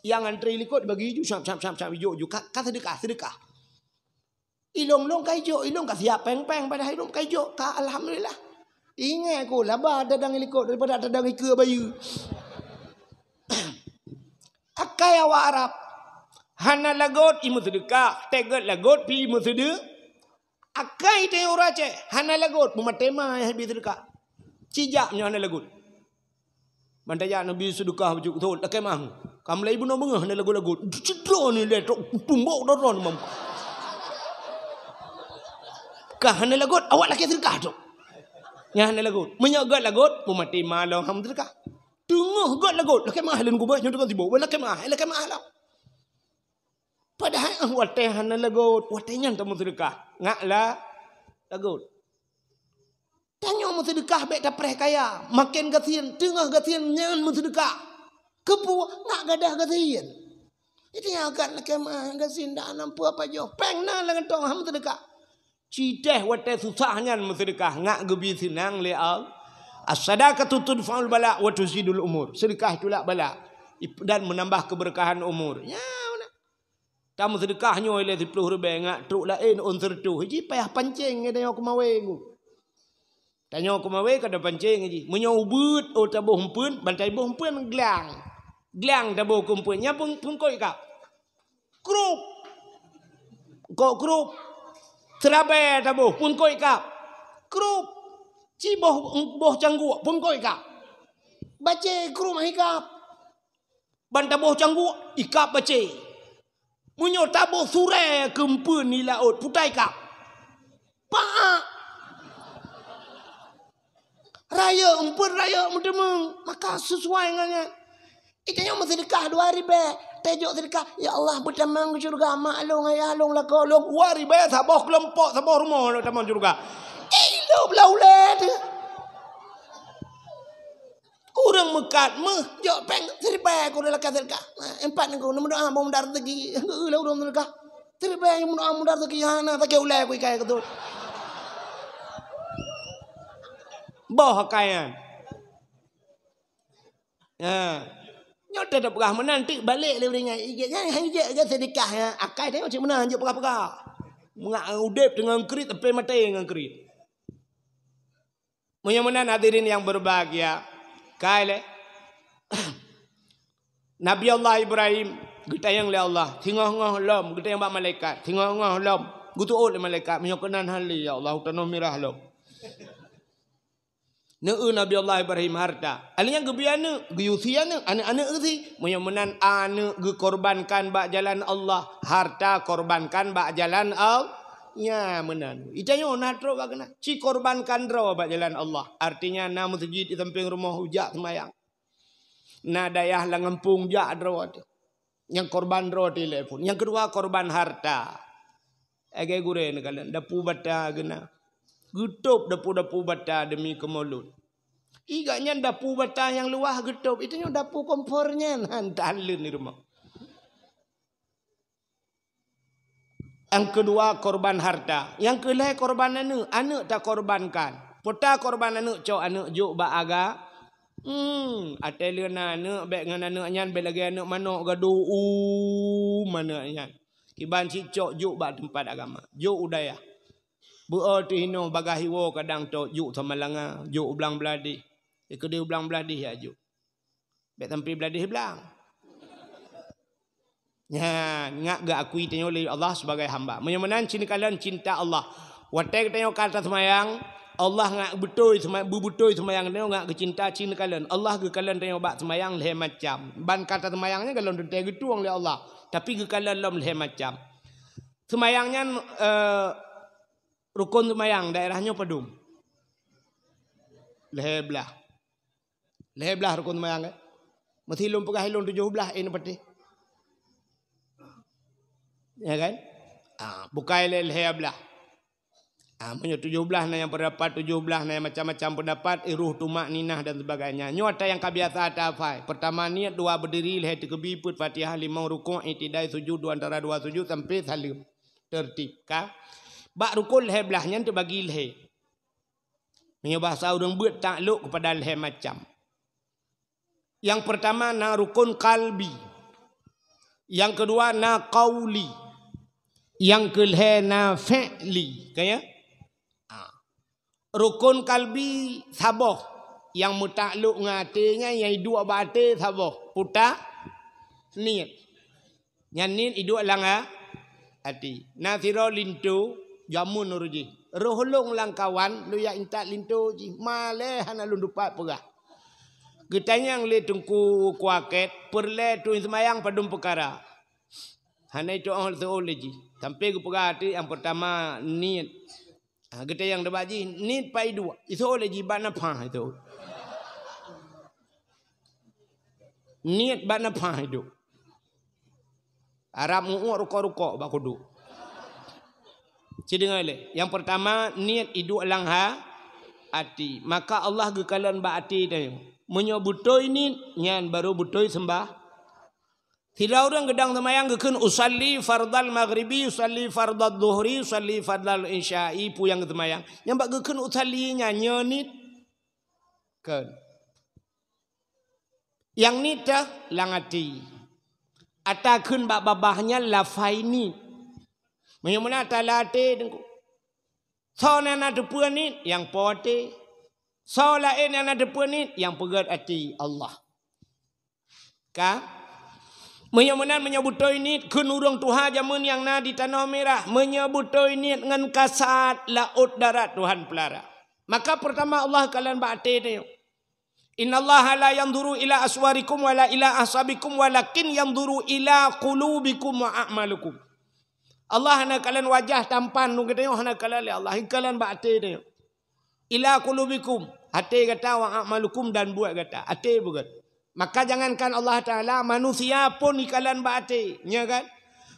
yang antri likot bagi hijau sam hijau ka sedekah ilong ka hijau ilong ka siap peng pada ilong ka hijau ka alhamdulillah ingat ku laba dadang likot daripada dadang ike bayu akai awak Arab hana lagot imu sedekah tegot lagot pi imu sedekah akai te ora ce hana lagut mematema habis sedekah cijak nya hana lagut mandaya nabi sedekah baju tu akai mah kam lai ibu no bengah hana lagut cedro ni le tumbuk doron mam ka hana lagut awak laki sedekah tu nya hana lagut menyagat lagut mematema lo ham sedekah tengah gat lagut laki mah len gubah nya dengan sibuk laki mah lah padahal wate hana lagut wate nya tamu sedekah ngaklah lagut tanya mu sedekah baik dapreh kaya makin gatian tengah gatian nyan mu sedekah kepu ngak gadah gatian itu yang akan kemah gasin dak nampu apa jo peng na lang tong ham sedekah cideh wate susahnya mu sedekah ngak gebi senang le al as-sadaqatu tudfa'ul bala wa tuzidul umur sedekah itulah bala dan menambah keberkahan umur ya. Tamu sedekahnya oleh 10 ribu ngak truk lain unsur tu. Haji payah pancing ada yang kumawe ku. Tanya kumawe kada pancing haji. Menyo ubut tabuh hempun, bantai buh hempun glang. Glang tabuh kumpun nya pun koi kap. Krup. Kok krup. Serabe tabuh pun koi kap. Krup. Ci boh cangguk pun koi kap. Bace krup hikap. Bantai boh cangguk ikap bace. Munyo tabuh sure kempun ni laut putai kap. Pak. Raya umpun raya mudemeng. Maka sesuai dengannya. Itanya sedekah 2 ribu. Tejuk sedekah. Ya Allah bertamang ke syurga. Maklong ayah long laka long. 2 ribu sabah kelompok sabah rumah lo tamang syurga. Ilo belau let. Kurang mekat meh jok peng seribai ko dalam sedekah. Empat ko doa mau mendar rezeki. Lah urang sedekah. Seribai yang doa mendar rezeki hana tak ulai ko ikai ko. Boh kayan. Ya. Nyota dak pegah menanti balik le dengan ijanya hanya sedekah ya. Akai tengok cik mana hanya pegah-pegah. Mengak udip dengan kerit tepi mata dengan kerit. Mudah-mudahan hadirin yang berbahagia. Kaile Nabi Allah Ibrahim getayang le Allah tingah-ngah lom getayang bak malaikat tingah-ngah lom gutuut le malaikat menyokenan hali ya Allah tanah mirah lom neu Nabi Allah Ibrahim harta alinya gebiana geyusiana anak-anak eusi menyomenan anu ge korbankan bak jalan Allah harta korbankan bak jalan Allah ya menan itanya natro bagana ci korbankan ro bak jalan Allah artinya na masjid di samping rumah hujak semayang na dayah langempung jak ro yang korban ro telepon yang kedua korban harta age gure ne kalian dapu bata gena gutup dapu bata demi kemulut iganya dapu bata yang luah gutup itanya dapu kompornya hantalun di rumah Yang kedua korban harta. Yang kelih korban anak. Anak tak korbankan. Pota korban anak cok anak juk bak aga. Atel anak baik dengan anak nyan baik lagi anak manok gaduh mana nyan. Iban cicok juk bak tempat agama. Juk udaya. Berarti hino bagahiwo kadang tok juk sama langa, juk ulang beladi. Ikut dia ulang beladi ya juk. Baik tampi beladi belang. Ya, ngak gak akui tanya oleh Allah sebagai hamba. Menyamanan kalian cinta Allah. Watai tanya kata semayang, Allah ngak betul semayang, betul semayang tanya ngak kecinta cinta kalian. Allah ke kalian tanya bak semayang leh macam. Ban kata semayangnya kalau tanya gitu oleh Allah. Tapi ke kalian lom leh macam. Semayangnya rukun semayang daerahnya pedum. Leh belah. Leh belah rukun semayang. Mesti lom pegah hilung 17 ini peti. Ya kan? Bukai leh belah. Punya 17 na yang pendapat 17 na yang macam-macam pendapat iruh tumak ninah dan sebagainya. Nyo ada yang kebiasa ada apa? Pertama niat dua berdiri leh tekebi put Fatihah 5 rukuk itidai sujud dua antara dua sujud sampai salim. Tertib ka? Bak rukun leh belahnya tu bagi leh. Punya bahasa orang buat takluk kepada leh macam. Yang pertama na rukun kalbi. Yang kedua na qauli. Yang kelih na fi'li. Kaya? Rukun kalbi saboh. Yang mutakluk ngatinya yang hidup bate saboh. Puta niat. Yang niat hidup lang hati. Nasiro lintu jamun uruji. Roholong lang kawan lu ya intak lintu ji. Maleh hana lu dupat pegah. Getanya yang le tungku kuaket perle tu semayang padum perkara. Hana itu orang seoleh ji. Sampai ke perhati yang pertama niat. Kita yang debat ji niat pai dua. Itu oleh ji bana pah itu. Niat bana pah itu. Arab mu'u ruko-ruko bakudu. Cidengar le. Yang pertama niat hidup lang hati. Maka Allah gekalan ba hati tanya. Menyebutoi ni nyan baru butoi sembah. Tidak orang gedang semayang gekun usalli fardal maghribi, usalli fardal dhuhri, usalli fardal isya'i pu yang semayang. Yang bak gekun usalli nya nyonit kan. Yang nita langati. Atakun bak babahnya lafaini. Menyamuna talate dengku. Sona na depuan ni yang pote. Sola en na depuan ni yang pegat hati Allah. Ka? Menyamanan menyebutoi ni kun urang Tuhan zaman yang na di tanah merah menyebutoi ni dengan kasat laut darat Tuhan pelara. Maka pertama Allah kalian ba'ate ni. Innallaha la yanzuru ila aswarikum wala ila asabikum walakin yanzuru ila qulubikum wa a'malukum. Allah hana kalian wajah tampan nu katanya hana kalian Allah kalian ba'ate ni. Ila qulubikum hati kata wa a'malukum dan buat kata hati bukan. Maka jangankan Allah Ta'ala manusia pun ikalan ba'ate. Ya kan?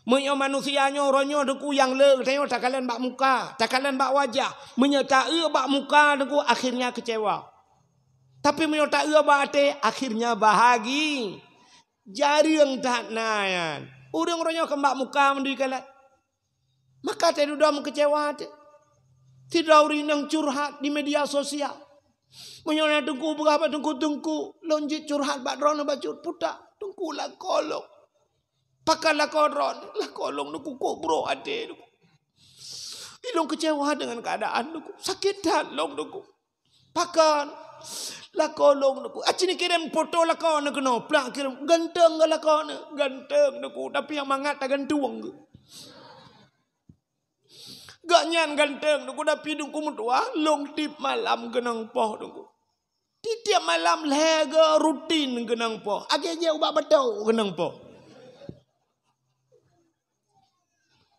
Menyo manusianya orangnya deku yang le. Tengok tak kalian bak muka. Tak kalian bak wajah. Menyertai bak muka deku akhirnya kecewa. Tapi menyertai ba'ate akhirnya bahagi. Jarang tak nayan. Orang-orangnya kembak muka mendiri kalian. Maka tidak ada kecewa. Tidak orang yang curhat di media sosial. Menyona tengku berapa tengku lonjit curhat bak drone bacur putak tengku lah kolong pakai lah koron lah kolong tengku kok bro ade tengku ilong kecewa dengan keadaan tengku sakit hati long tengku pakai lah kolong tengku acini kirim foto lah kau nak kena plak kirim ganteng lah kau ganteng tengku tapi yang mangat tak gantung gak nyan ganteng dengku tapi dengku mutua long tip malam genang poh dengku. Tiap malam lega rutin genang poh. Age-age ubah betau genang poh.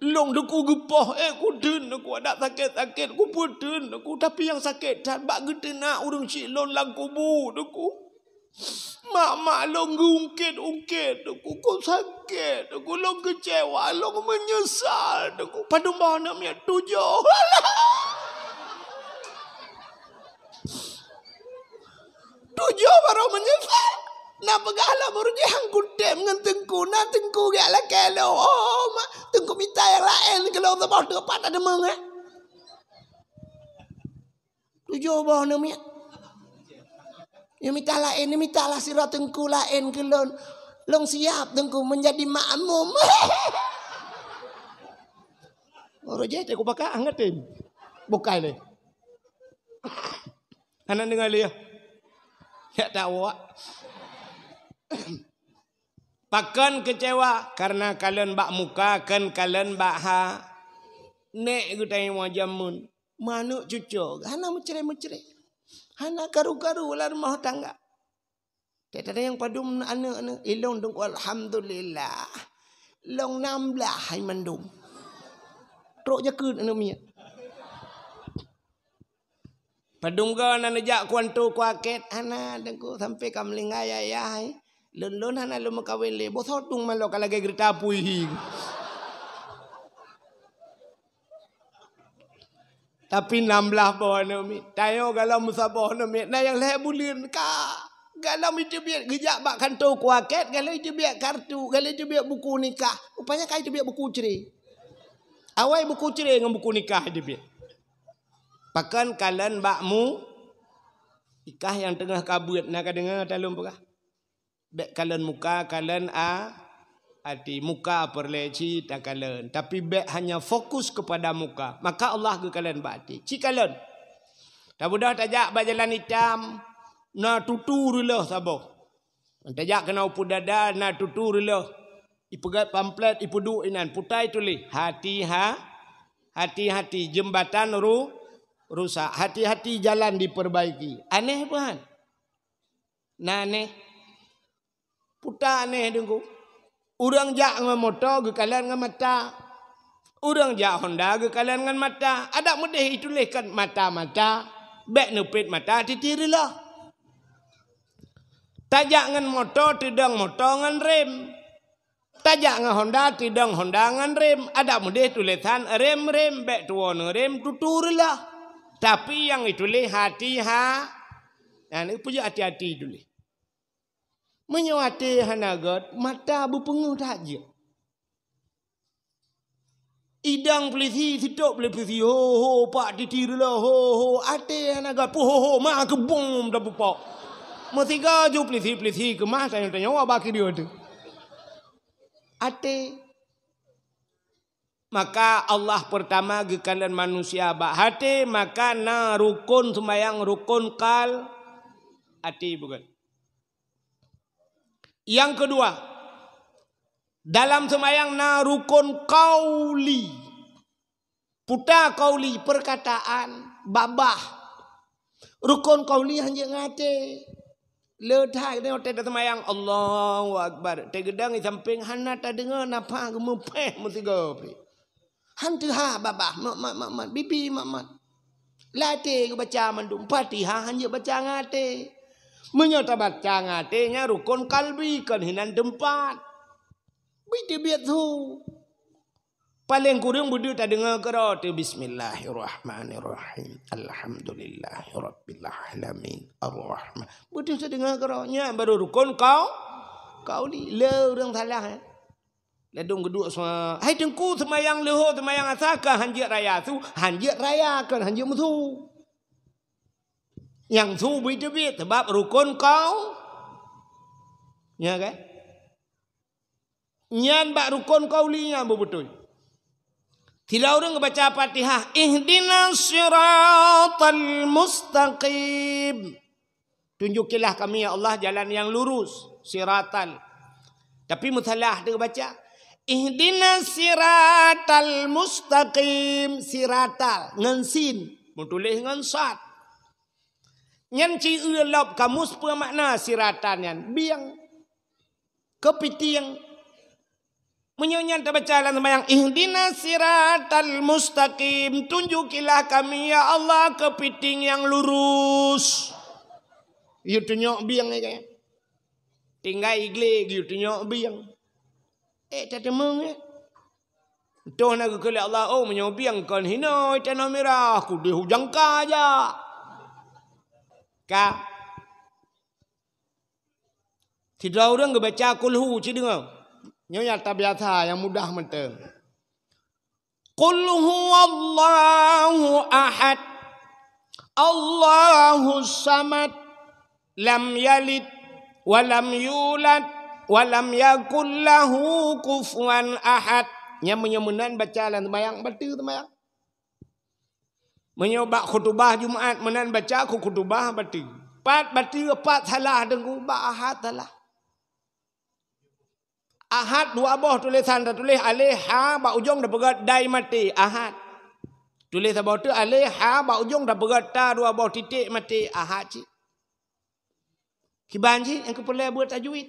Long dengku gepoh ku den dengku ada sakit-sakit ku puden dengku tapi yang sakit dan bak gedena urang silon lang kubu dengku. Mak long ungkit dengku kok sakit dengku long kecewa long menyesal dengku pada mana punya tujuh tujuh baru menyesal Na pegala merugi hang kudem ngan tengku na tengku gak la kelo. Oh mak tengku minta yang lain kalau sabah depan ada meng tujuh bah namanya. Ya minta lain minta lah sirah tengku lain kelon. Long siap tengku menjadi makmum. Orang je aku pakai angat tim. Bukai ni. Anak dengar dia. Ya tahu. Pakan kecewa karena kalian bak muka kan kalian bak ha. Nek ku tanya wajamun. Manuk cucu. Hana mencerai-mencerai. Hana karu-karu lah rumah tangga. Tak ada yang padum anak-anak. Ilong dong alhamdulillah. Long 16 hai mandum. Rok jakut anak miak. Padung kau nak nejak kuantu kuaket ana dengku sampai kamling ayah. Lon hana lu makawin le bosot tung malo kalage gerita puih. Tapi 16 bawah nami. Tayo kalau musabah nami. Na yang leh bulin ka. Kalau itu biar gejak bak kantor kuaket. Kalau itu biar kartu. Kalau itu biar buku nikah. Rupanya kau itu biar buku cerai. Awai buku cerai dengan buku nikah itu biar. Pakan kalian bakmu. Ikah yang tengah kabut. Nak dengar dalam pekah. Bek kalian muka kalian hati muka perleci tak kalian tapi bek hanya fokus kepada muka maka Allah ke kalian bakti ci kalian tak budak tajak bajalan hitam na tuturlah sabo tajak kena upu dada na tuturlah ipegat pamflet ipudu inan putai tuli hati-hati jembatan rusak hati-hati jalan diperbaiki aneh puan nah aneh putar aneh dengku. Urang jak dengan motor ke kalian dengan mata. Urang jak Honda ke kalian dengan mata. Ada mudah ituliskan mata-mata. Bek nupit mata titirilah. Tajak dengan motor tidang motor dengan rem. Tajak dengan Honda tidang Honda dengan rem. Ada mudah tulisan rem-rem. Bek tua dengan rem tuturilah. Tapi yang itulis Nah ini punya hati-hati tulis. Menyawati hanagat mata berpenguh tak je. Idang pelisi sitok pelisi ho pak ditirilah ho ate hanagat ho mak kebom dah bupak. Mestiga ju pelisi ke mah tanya awak baki dia tu. Ate maka Allah pertama ke kalian manusia bak hati maka na rukun sembayang rukun kal hati bukan. Yang kedua, dalam sembahyang na rukun qauli. Puta qauli perkataan babah. Rukun qauli hanya ngate. Letak tengok tengok sembahyang Allahu Akbar. Tegedang di samping hana tak dengar napa gemepeh mesti gopi. Hantu ha babah mak bibi mak. Latih ke baca mandum Fatihah hanya baca ngate. Menyata baca ngatenya rukun kalbi kan hinan tempat. Bidi biat tu. Paling kurang budi tak dengar kerot. Bismillahirrahmanirrahim. Alhamdulillahirabbil alamin. Arrahman. Budi tak dengar kerotnya baru rukun kau ni le orang salah. Ledung kedua semua. Hai tengku semayang leho semayang asaka hanjit raya tu. Hanjit raya kan hanjit mutu. Yang tu beda-beda sebab rukun kau. Ya kan? Nyan bak rukun kau linya betul. Tidak orang baca Fatihah. Ihdinas siratal mustaqim. Tunjukilah kami ya Allah jalan yang lurus. Siratal. Tapi mutalah dia baca. Ihdinas siratal mustaqim. Siratal. Ngan sin. Mutulis ngan sad. Nyan ci ulop kamus apa makna siratan yan biang kepiting menyonyan terbaca dalam sembahyang ihdinas siratal mustaqim tunjukilah kami ya Allah kepiting yang lurus. You tunjuk biang ni kan. Tinggal igle you tunjuk biang. Tak temeng Tuh nak ke Allah oh menyok biang kan hina tanah merah ku di hujang ka aja. Ka Tidak orang baca kulhu ci dengar. Nyonya tabiata yang mudah menteng. Qul huwallahu ahad. Allahus samad. Lam yalid wa lam yulad wa lam yakul lahu kufuwan ahad. Nya menyemunan baca lan sembahyang batu sembahyang. Menyobak khutbah Jumaat menan baca ku khutbah batu. Pat batu pat salah dengu ba ahad salah. Ahad dua boh tulisan tulis alih ha ba ujung dah pegat dai mati ahad. Tulis abah tu alih ha ba ujung dah pegat ta dua boh titik mati ahad ci. Kiban ci yang kepala buat tajwid.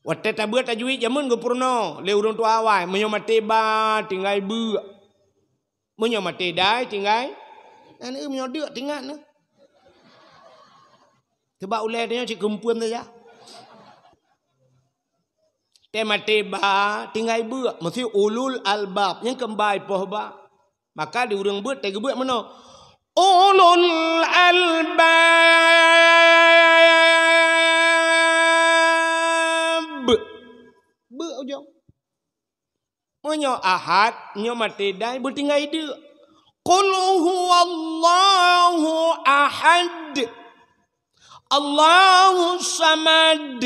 Waktu tak buat tajwid jamun ke purno le urang tu awai menyo mati ba tinggal bu. Menyo mati dai tinggal ane menyo dak tinggal ne. Sebab ulai dia ci gempuan saja. Tema teba tinggal buat mesti ulul albab yang kembali pohba maka di urang buat tega buat mana ulul albab buat ujung menyo ahad nyo mati dai bertinggal dia qul huwallahu ahad Allahus samad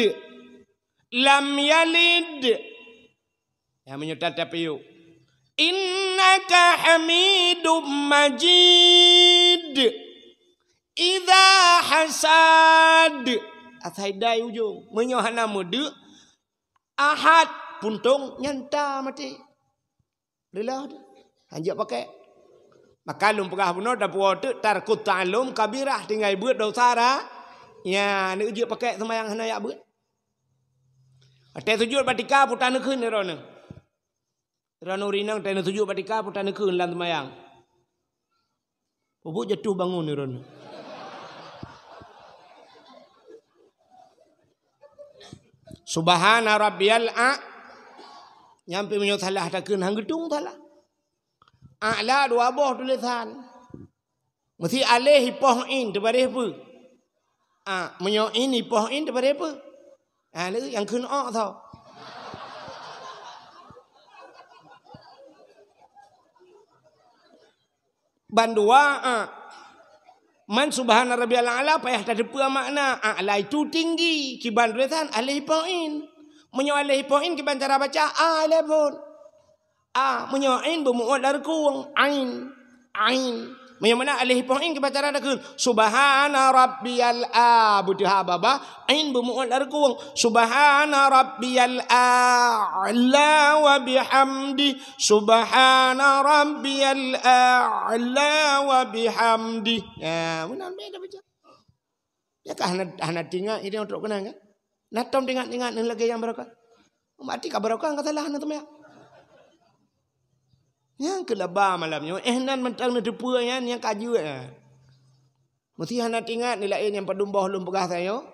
lam yalid yang menyutat tapi yuk innaka hamidum majid idza hasad athaidai ujung menyohana mudu ahad puntung nyanta mati lelah hanjak pakai maka lum pegah buno dapuo tu tarkut ta'lum kabirah tinggal buat dosa ra ya ni uji pakai sembahyang hana ya buat. Ada tujuh batika putan nekun ni rona. Rona urinang ada tujuh batika putan nekun lan semayang. Bubuk jatuh bangun ni rona. Subhana rabbiyal nyampe menyo salah takun hang gedung salah. A'la dua boh tulisan. Mesti alih hipoh in daripada apa? Menyo in hipoh in daripada apa? Yang kena tau. Bandua man subhana rabbiyal a'la payah tak depa makna a'la itu tinggi kiban tulisan alih poin menyo alih poin kiban cara baca alif pun menyo ain bermuat dari kuang ain menyo mana alih poin kiban cara dakun subhana rabbiyal butuh baba ain bermuat dari kuang subhana rabbiyal a'la wa bihamdi subhana rabbiyal a'la wa bihamdi ya mana beda baca ya kah hana tinggal ini untuk kenang kan natom tinggal ni lagi yang berokah mati ka berokah kata lah hana temya yang kelaba malamnya nan mentang na depu yang kaju mesti hana tinggal ni lain yang padumbah lum pegah sayo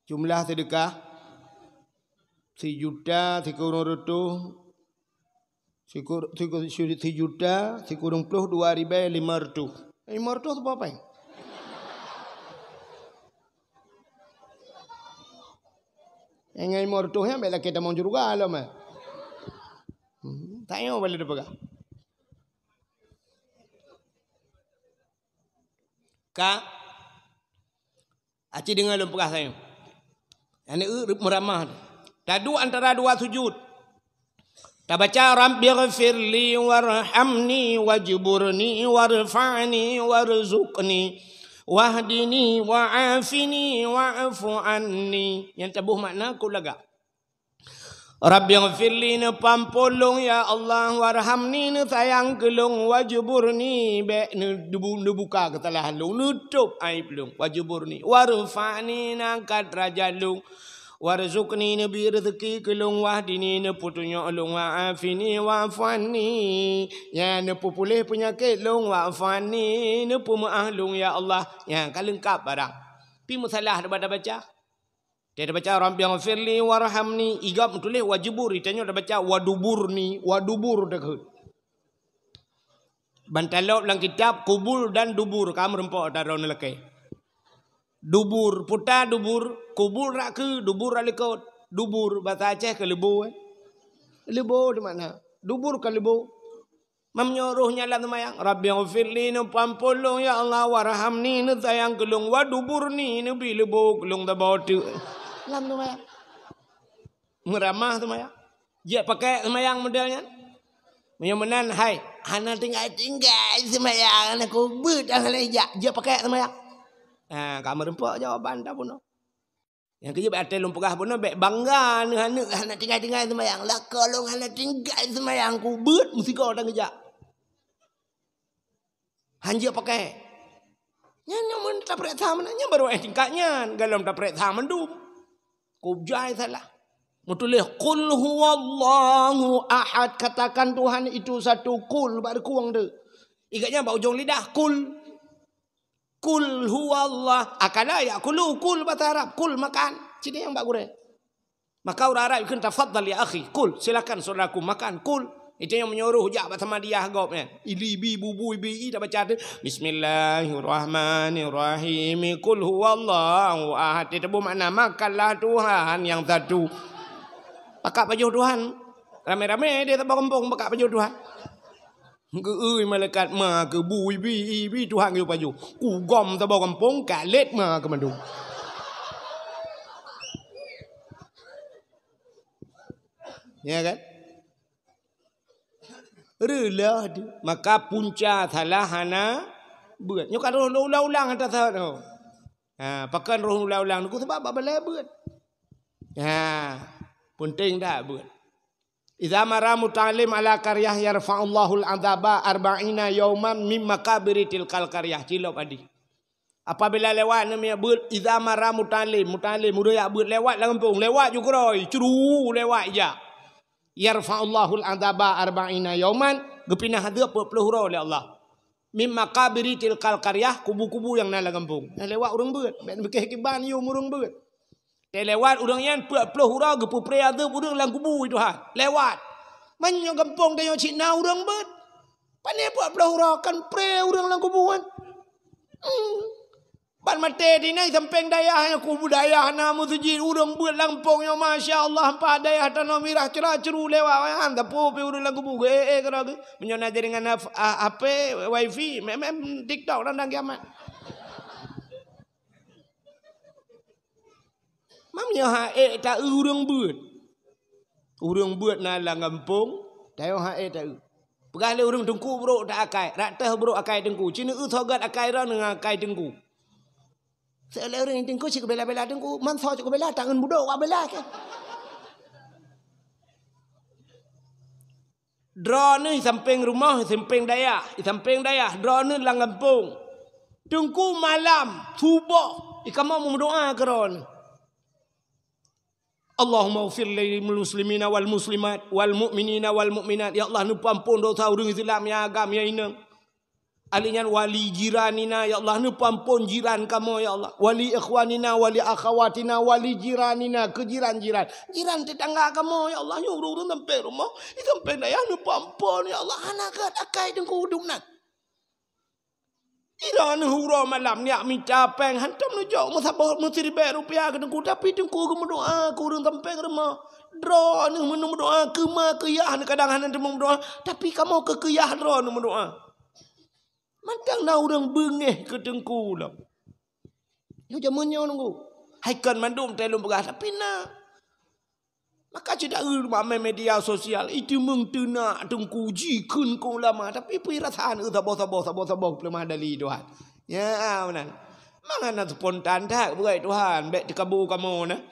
jumlah sedekah 3.300.000 3.300.500 500 tu apa? Yang 500 yang bela kita mau juga lah mah. Tanya apa boleh dapat? Kak, aci dengar lempah saya. Ini meramah. Tadu antara dua sujud. Tabaca Rabbighfirli warhamni wajburni warfa'ni warzuqni wahdini wa'afini wa'fu anni. Yang tabuh makna ku laga. Rabbighfirli ne pampolong ya Allah warhamni ne sayang kelong wajburni be ne buka kesalahan lu nutup aib lu wajburni warfa'ni nangkat derajat lu warzuqni nabi rezeki kelong wahdini ne putunya long wa'afini wa'fani ya ne pupulih penyakit long wa'fani ne pemaah long ya Allah ya kalengkap barang pi musalah pada baca Dia dah baca Rabbighfirli warhamni, igap tulis wajibur, ditanya dah baca waduburni, wadubur dah ke. Bantalok dalam kitab kubul dan dubur, kamu rempok dah raun lekai. Dubur, putar dubur, kubul rak ke, dubur rak lekot. Dubur bahasa Aceh ke lebu lebu di mana? Dubur ke lebu. Menyuruhnya dalam semayang, Rabbighfirli nu pampulung ya Allah warhamni nu sayang kelung waduburni nu bi lebu kelung tabau tu. Dalam semayang. Meramah semayang. Dia pakai semayang modelnya. Menyamanan hai, hana tinggal semayang aku but hana dia pakai semayang. Kamu rempok jawaban dah pun. Yang kerja baik atel lumpurah pun baik bangga ni hana tinggal semayang. Lah kalau hana tinggal semayang aku but mesti kau dah kerja. Hanya pakai. Nya mun tak periksa mana nya baru tingkatnya galom tak periksa mendum. Kau jai salah. Mutulih qul huwallahu ahad, katakan Tuhan itu satu, kul baru kuang tu. Ikatnya bau ujung lidah kul. Kul huwallah akala ya kulu kul bahasa Arab kul makan. Cini yang bak gure. Maka orang Arab kata tafaddal ya akhi kul, silakan saudaraku makan kul. Itu yang menyuruh jak sama dia gopnya. Ilibi bubu ibi dah baca tu. Bismillahirrahmanirrahim. Kul huwallahu ahad. Itu bermakna makanlah Tuhan yang satu. Pakai baju Tuhan. Rame-rame dia tak berkembang pakai baju Tuhan. Ke malaikat ma ke bu ibi Tuhan ke baju. Ku gom tak berkembang kalet ma ke mandu. Ya kan? Rela dia. Maka punca salah hana beut. Nyo kan ulang-ulang atas tu. Pakan roh ulang-ulang tu sebab apa boleh beut. Penting dah beut. Idza mara muta'allim ala qaryah yarfa'ullahu al-'adzaba 40 yawman mim makabiri tilkal qaryah. Cilok adi. Apabila lewat namanya beut idza mara muta'allim mudah beut lewat lah kampung, lewat juga roi, curu lewat je. Yarfa'ullahu al-'adzaba 40 yawman, gepinah ada 40 hurau oleh Allah. Mim makabiri tilkal qaryah, kubu-kubu yang dalam kampung. Lewat urang beut, ben bekeh kiban yo urang beut. Dia lewat orang yang 40 hurau gepu pre ada urang lang kubu itu ha. Lewat. Manyo kampung dia Cina urang beut. Pane 40 hurau kan pre urang lang kubuan. Ban mate di nai sampeng dayah kubu dayah namu suji urang beut lampung yo masya-Allah pa dayah tanah mirah cerah-ceru lewat han tapu pe urang lang kubu kera ke. Menyo ajar dengan HP wifi mem TikTok dan kiamat. Mamnya tak urang beut. Urang beut na lang kampung, tayo tak. Pegale urang dengku bro tak akai, ratah bro akai dengku. Cina thogat akai ra dengan akai dengku. Sele urang dengku cik bela-bela dengku, man so cik bela tangan budok wa bela ke. Drone ni samping rumah, samping dayah, drone lang kampung. Dengku malam, subuh, ikam mau berdoa keron. Allahumma ufir lil muslimina wal muslimat wal mu'minina wal mu'minat. Ya Allah nu pampun dosa urang Islam yang agam ya ina. Alinyan wali jiranina ya Allah nu pampun jiran kamu ya Allah. Wali ikhwanina wali akhawatina wali jiranina ke jiran-jiran. Jiran tetangga kamu ya Allah nyuruh sampai rumah. Sampai daya nu pampun ya Allah anak akai dengku hudupna. Iran hura malam ni minta peng hantam nu jauh musabah mesti dibayar rupiah ke dengku tapi dengku ke berdoa ku urang sampai ke rumah dro nu berdoa ke ma ke yah kadang hanan berdoa tapi kamu ke yah dro nu berdoa mantang na urang bengeh ke dengku lah yo jamannya nunggu haikan mandum telung beras tapi na maka tidak ramai media sosial itu mengtena dengku jikun ku lama tapi pirasan sabah lemah dari Tuhan. Ya benar. Mangana spontan tak buat Tuhan baik dikabu kamu na.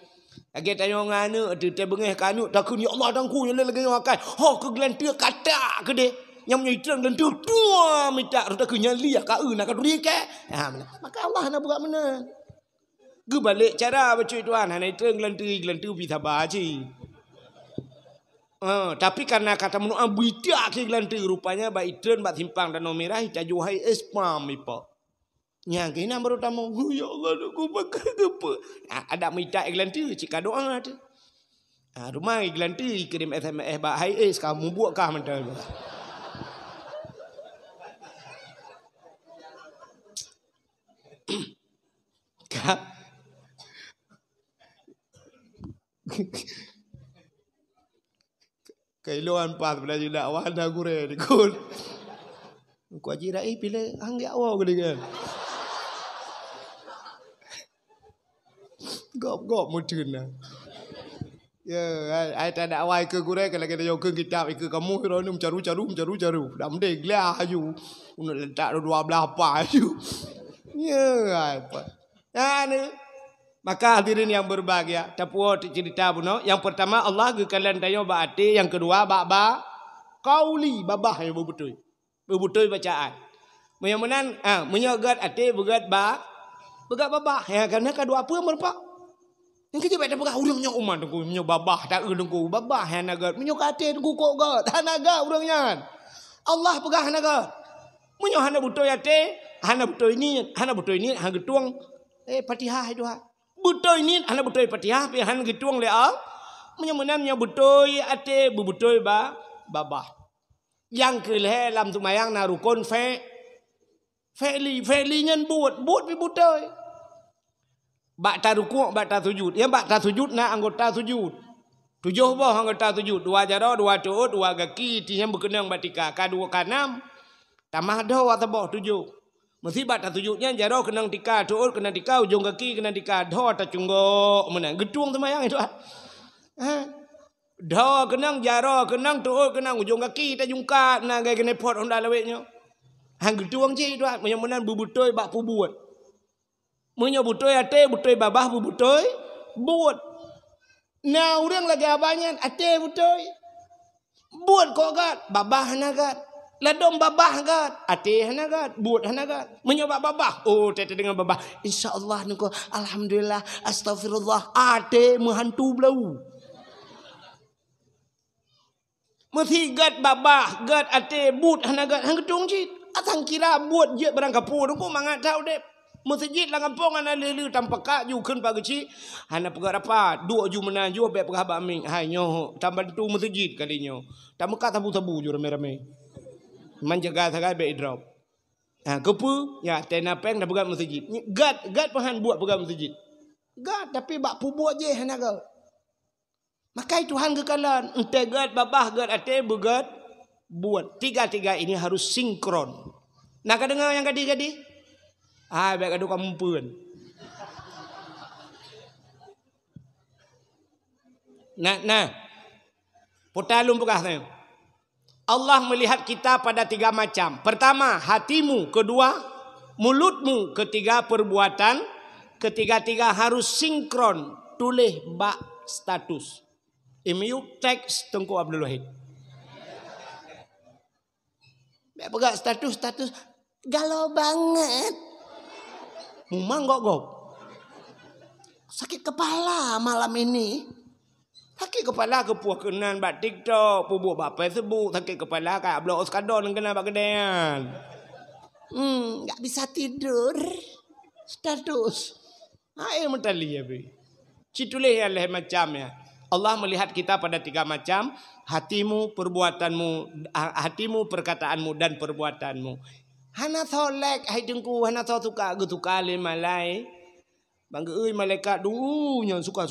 Age tanya nganu tu te bengeh kanu takun ya Allah dengku yang lagi ngakai. Ho ke gelantir kata ke de. Yang menyitang gelantir tua minta rata kunya liak ka nak duri ke. Ya benar. Maka Allah nak buat mana? Ge balik cara baca Tuhan hana itu gelantir bisa baca. Tapi karena kata menua buita ke gelantir rupanya baik tren bat simpang dan merah kita juhai spam ipa. Yang kena baru tamu. Ya Allah aku pakai apa? Ada minta iklan tu, cik doa tu. Rumah iklan tu kirim SMS bah hai kamu buat kah mental. Kailuan pas pada juga wana gure di kun. Ku ajira pilih hang dia awak dengan. Gop mudun. Ya, ai tak ada awai ke gure kalau kita yo ke kitab ke kamu hero ni caru. Dah mendek lah aju.Unu letak 12 apa aju. Ya, apa. Anu maka hadirin yang berbahagia, tapuo cerita buno. Yang pertama Allah gekalan tayo baati, yang kedua ba kauli babah yang bebetul. Bebetul bacaan. Menyamunan menyogat ati begat begat babah. Ya karena kedua apa merpa. Yang kecil baca begat urangnya uman tunggu menyo babah tak tunggu babah yang nagat. Menyo ati tunggu kok gat. Hanaga urangnya. Allah pegah hanaga. Menyo hana betul ati, hana betul ini hang getuang Fatihah itu ha. Betul ini anak betul Fatihah pihan gituang le menyemenamnya betul ate betul babah. Yang keleh lam tumayang na rukun feli nyen buat pi betul. Bak ta rukuk bak ta sujud. Yang bak ta sujud na anggota sujud. 7 bah anggota sujud, 2 jara, 2 tuut, 2 kaki, tiang berkenang batika, ka2 ka6. Tambah dah atau 7. Mesti bat tak sujudnya jaro kenang tika, tuut kena tika, ujung kaki kena tika, dah tak cunggok menang. Getuang semayang itu. Dah kenang jaro, kenang tuut, kenang ujung kaki tak jungkat, nah gaya kena pot honda lawetnya. Hang getuang je itu, menang bebutoy bak pubuat. Menyo butoy ate, butoy babah bubutoy buat. Nah orang lagi abangnya ate butoy. Buat kok gat, babah nagat. Ladom babah gat, ati hanagat, buat hanagat. Menyoba babah. Oh, tete dengan babah. InsyaAllah nuko, alhamdulillah, astagfirullah. Ati menghantu belau. Mesti gat babah, gat ati, buat hanagat. Hang ketung jit. Atang kira buat je barang kapur. Nuko mangat tahu dep. Masjid lah kampung ana lelu tanpa kak ju keun pagi ci. Hana pegar apa? 2 ju menan ju be pegar ba ming. Hai nyo tambah tu masjid kalinyo. Tambah ka tabu-tabu ju rame-rame. Menjaga sagai be drop. Kepu ya tena peng dah pegang masjid. Gad pahan buat pegang masjid. Gad tapi bak pu buat je hanaga. Makai Tuhan kekalan ente gad babah gad ate begat buat. Tiga-tiga ini harus sinkron. Nak dengar yang gadi-gadi? Baik adu kamu pun. Nah. Putalum pegah saya. Allah melihat kita pada 3 macam. Pertama, hatimu. Kedua, mulutmu. Ketiga, perbuatan. Ketiga-tiga harus sinkron. Tulis bak status. Email teks Tengku Abdul Wahid. Pegang status. Galau banget. Mumang gok. Sakit kepala malam ini. Sakit kepala kepuah kenan bak TikTok, pubuk bak Facebook, sakit kepala kat blok Oskadon kena bak gedean. Enggak bisa tidur. Status. Mentali ya be. Citulah yang macam ya. Allah melihat kita pada 3 macam, hatimu, perbuatanmu, hatimu, perkataanmu dan perbuatanmu. Hana tholek hai dengku, hana tho suka getuka le malai. Bangga euy malaikat dulu yang suka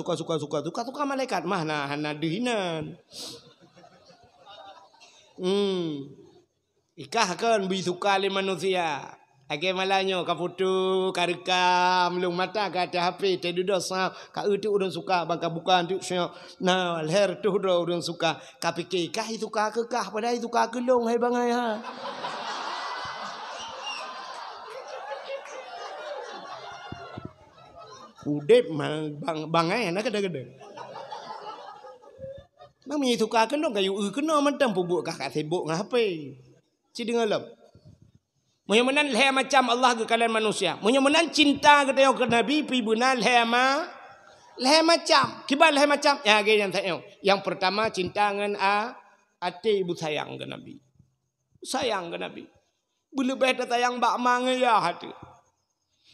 malaikat mah nah hana dihinan. Ikah kan bi suka le manusia. Age malanyo ka foto ka rekam lung mata ka ada HP te dudo sa ka tu urang suka bangka bukan tu syo. Nah leher tu urang suka ka pikir kah itu ka ke kah pada itu ka ke long hai bangai ha. Udep bangai anak gede-gede. Mang menyi suka kan dong kayu kena mantam pubuk kakak sibuk ngapai. Ci dengalam. Menyemenan leher macam Allah ke kalian manusia. Menyemenan cinta ke teo ke Nabi pi benar leher macam. Kibar leher macam. Ya ge yang teo. Yang pertama cinta ngan ate ibu sayang ke Nabi. Sayang ke Nabi. Bila beta sayang bak mang ya hati.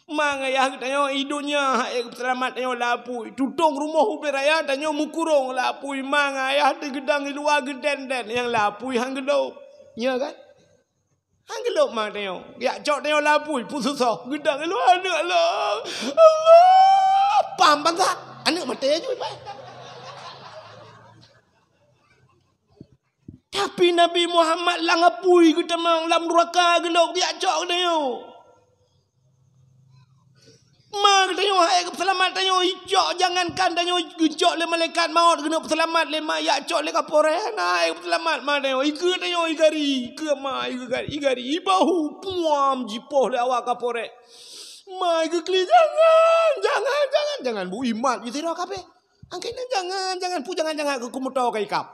Mang ayah tanyo hidupnya selamat tanyo lapui. Tutung rumah uberaya tanyo mukurong lapui. Mang ayah di gedang luar geden yang lapui hang gedok. Ya kan? Hang gedok mang tanyo. Ya cok tanyo lapui putus gedang luar anak lah. Allah. Paham tak? Anak mati aja pak. Tapi Nabi Muhammad lang apui kita mang lam neraka gedok dia cok tanyo. Mak tanyo hai selamat tanyo ijok jangankan tanyo ijok le malaikat maut kena selamat le mak ya cok le kapore hai selamat mak tanyo ike tanyo igari ke mak igari ibahu puam jipoh le awak kapore mak ike kli jangan bu imat gitu dah kape angkene jangan ke kumutau ke ikap.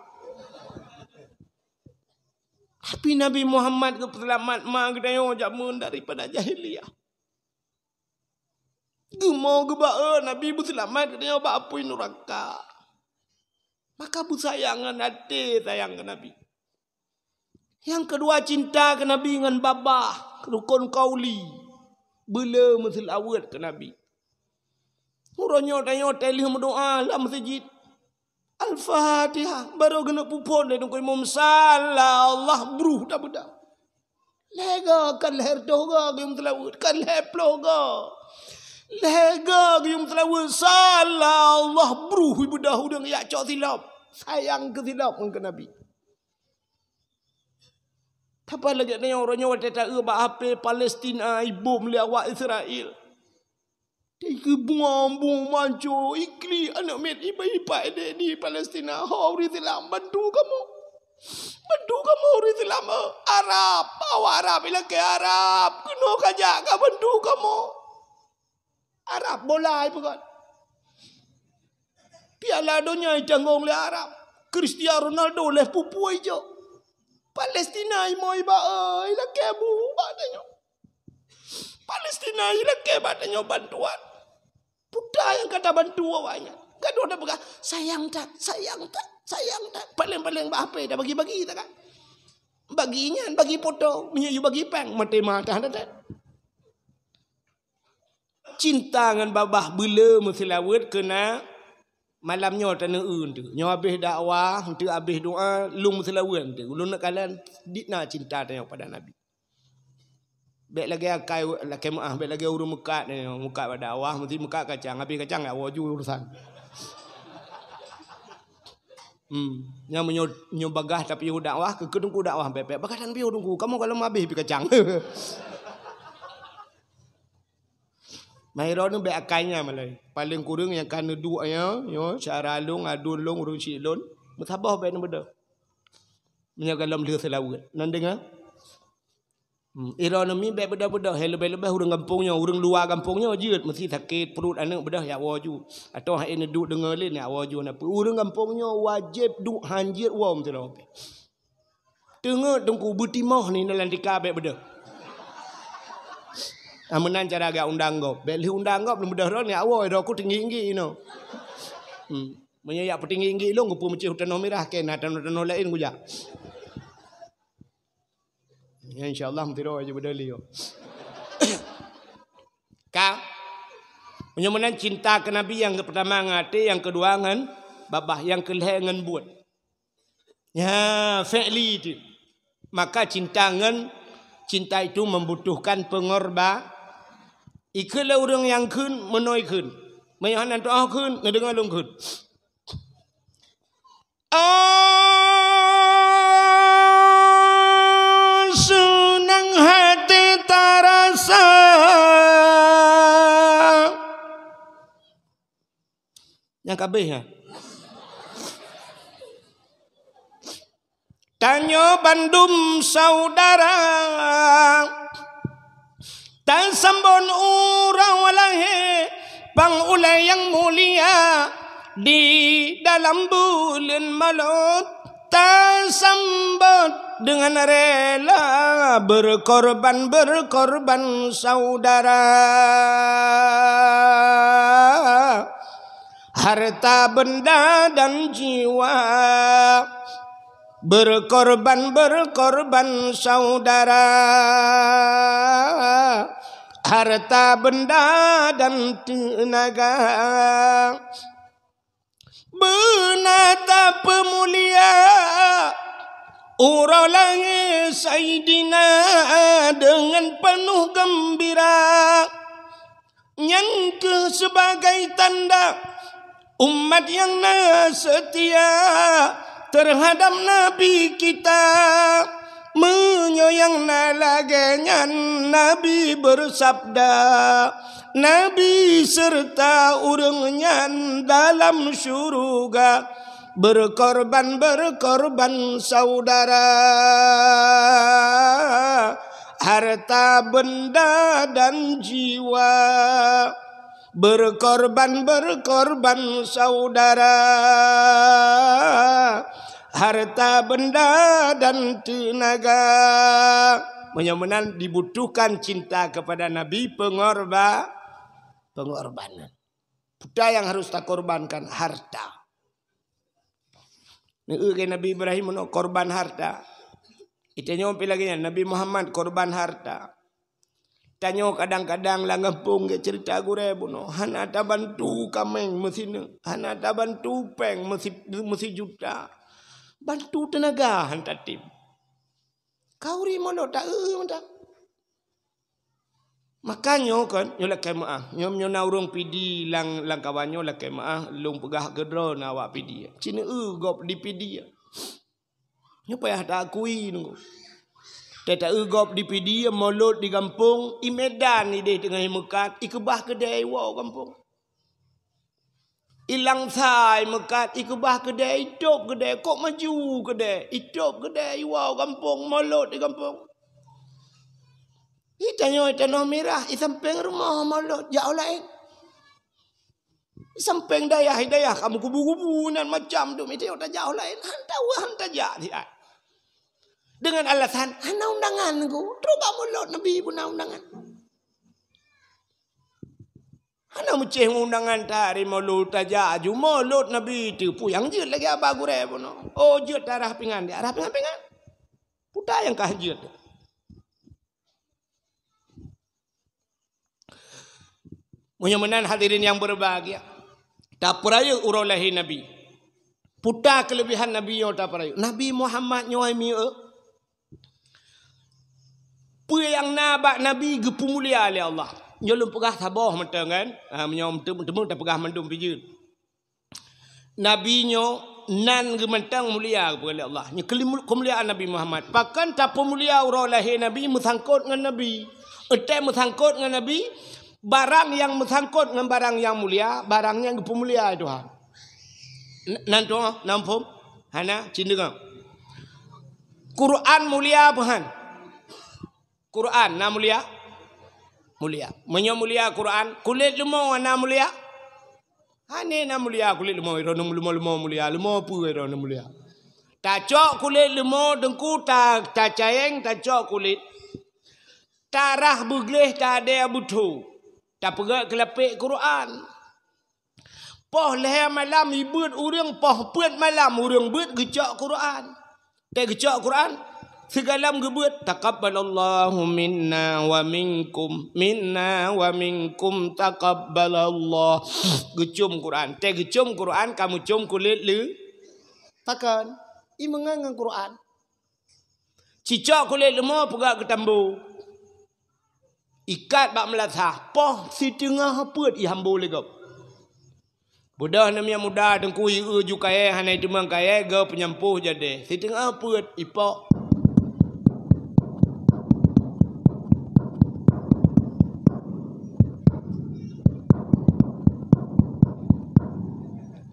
Tapi Nabi Muhammad ke selamat mak tanyo jamun daripada jahiliyah. Gemau gebaan Nabi bu selamat katanya apa neraka. Maka bu sayangan hati sayang ke Nabi. Yang kedua cinta ke Nabi dengan babah rukun kauli. Bela mesil awet ke Nabi. Uronyo tanyo telih berdoa dalam masjid. Al-Fatihah baru kena pupon dan kau imam salah Allah bruh dah bedah. Lega kan leher doga kau telawut kan leher ploga. Lega yang telah salah Allah bruh ibadah udang ya cok silap sayang ke silap ke Nabi. Apa lagi ni orangnya wajah ba apa Palestina ibu meliawak Israel. Tiga bunga manco ikli anak met iba di Palestina. Hari silap bantu kamu hari silap Arab awak Arab bila ke Arab kena kajak ka bantu kamu. Arab bola bukan. Piala dunia ditanggung oleh Arab. Cristiano Ronaldo leh pupu hijau. Palestina mau iba ilah kebu badanyo. Palestina ilah ke badanyo bantuan. Budak yang kata bantu awaknya. Gaduh dah pegang sayang tak. Paling apa dah bagi-bagi tak kan. Baginya bagi foto, menyu bagi peng mati mata dah. Cinta dengan babah bela mesilawat kena malamnya tanah tu. Nyo habis dakwah, tu habis doa, lung mesilawat tu. Ulun nak kalian ditna cinta tanya pada Nabi. Baik lagi akai laki maah, baik lagi urung muka pada dakwah, mesti muka kacang, habis kacang enggak waju urusan. Yang menyo bagah tapi dakwah ke kedungku dakwah pepek. Bagadan piu dungku, kamu kalau habis pi kacang. Mahiro ni be akainya malai. Paling kurang yang kana dua nya, yo cara long adun long urung silon. Mutabah be benda. Menyagalam dia selawat. Nan dengar? Ironomi be beda-beda. Lebih-lebih urang kampungnya, urang luar kampungnya jeut mesti sakit perut anak bedah ya waju. Atau hak ini duk dengar lain ya waju napa. Urang kampungnya wajib duk hanjir wam tu lah. Tengok dengku betimah ni dalam tika be beda. Amenan cara agak undang gop. Beli undang gop belum dah ni awal aku tinggi-tinggi no. Menyak petinggi-tinggi lo ngupu macam hutan merah kena hutan lain gujak. Ya insyaallah mtiro aja bedali yo. Ka menyemenan cinta ke Nabi yang pertama ngati, yang kedua ngan babah, yang kelih ngan buat. Ya fi'li itu. Maka cinta itu membutuhkan pengorban. Ikalah orang yang kun menoi kun. Mayahan doa kun ngedengar long kun. Senang hati terasa. Yang kabeh ya. Tanyo Bandung saudara. Dan sambon urang walahe bang ulai yang mulia di dalam bulan Maulud tersambut dengan rela berkorban saudara, harta benda dan jiwa berkorban saudara, harta benda dan tenaga, benata pemulia urolai Sayyidina dengan penuh gembira, yang ke sebagai tanda umat yang setia terhadap Nabi kita. Menyoyang nalaganya Nabi bersabda, Nabi serta urangnya dalam syurga, berkorban saudara, harta benda dan jiwa, berkorban saudara, harta benda dan tenaga. Mudah-mudahan dibutuhkan cinta kepada Nabi, pengorbanan. Budak yang harus tak korbankan harta. Nabi Ibrahim korban harta. Itu nyompi lagi Nabi Muhammad korban harta. Tanyo kadang-kadang langapung ke cerita gure buno. Hana ta bantu kameng mesina. Hana ta bantu peng mesti juta. Bantu tenaga hantar tim. Kau rimono tak tak. Makanya kan nyolak kemaah. Nyona urung pidi lang kawanyo lak kemaah lung pegah gedro nawak pidi. Cina gop di pidi. Nyo payah tak akui nunggu. Teta gop di pidi molot di kampung i Medan ni deh tengah mekat ikebah kedai wow kampung. Ilang sai mekat ikebah kedai hidup kedai kok maju kedai hidup kedai wow kampung molot di kampung. Itanyo tanah merah i samping rumah molot jauh lain. Samping dayah kamu kubu-kubunan macam tu itu tak jauh lain hantar jah. Dengan alasan hana undangan ku coba molot Nabi pun undangan. Hana meceh undangan tari molot aja aju molot Nabi tipu yang jeut lagi abah gure pun. Oh jeut darah pingan dia arah pingan. Puta yang kah jeut. Mudah-mudahan hadirin yang berbahagia. Tak peraya urolahi Nabi. Puta kelebihan Nabi yo tak peraya. Nabi Muhammad nyoi mi yang nabak Nabi gepu mulia oleh Allah. Nyolong pegah tabah mentang kan. Menyom temu tak pegah mendum pijut. Nabi nyo nan gementang mulia oleh Allah. Nya kemuliaan Nabi Muhammad. Bahkan tak pemulia urolahi Nabi mesangkut dengan Nabi. Ete mesangkut dengan Nabi. Barang yang mesangkut dengan barang yang mulia, barangnya gepu mulia Tuhan. Nanti nampum hana cindengang. Quran mulia Tuhan. Quran na mulia? Mulia. Menyo mulia Quran. Kulit lemau na mulia? Hane na mulia kulit lemau. Lemau mulia. Lemau apa na mulia? Tak cok kulit lemau dengku tak cayeng tak cok kulit. Tarah begleh tak ada butuh. Tak pegat kelapik Quran. Poh leher malam ibut urang poh put malam urang but gecok Quran. Tak gecok Quran. Segalam gebut taqabbalallahu minna wa minkum taqabbalallah. Gecum Quran. Te gecum Quran kamu cum kulit le takkan i mengangang Quran. Cicak kulit lemah pegak ke tambu. Ikat bak melasah poh si tengah put i hambu legap. Budah namanya muda dengku i ju kaya hanai demang kaya ge penyampuh jadi. Si tengah put ipok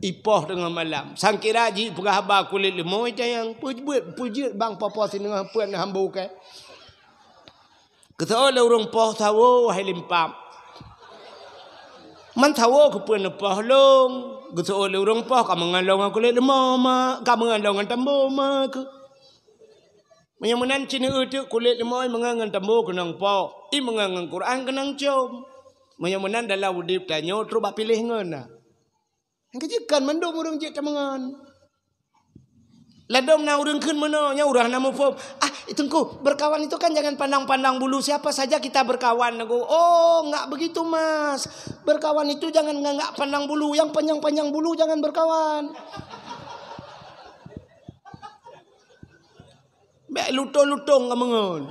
ipoh dengan malam. Sangkira ji pegah habar kulit lemau itu yang pujut bang papa sini dengan puan hambu ke. Kesoal orang poh tahu hai limpam. Man tahu ke puan poh long. Kesoal orang poh kamu ngalong kulit lemau mak, kamu ngalong tambo mak. Menyamunan cina itu kulit lemau mengangan tambo kenang poh. I mengangan Quran kenang com. Menyamunan dalam udip tanyo terus bak pilih ngana. Yang kejikan mendung orang je temangan. Ladom na urang kun mana nya urang na mufum. Tengku, berkawan itu kan jangan pandang-pandang bulu, siapa saja kita berkawan. Aku, oh, enggak begitu Mas. Berkawan itu jangan enggak pandang bulu, yang panjang-panjang bulu jangan berkawan. Bek lutong-lutong ngamangun.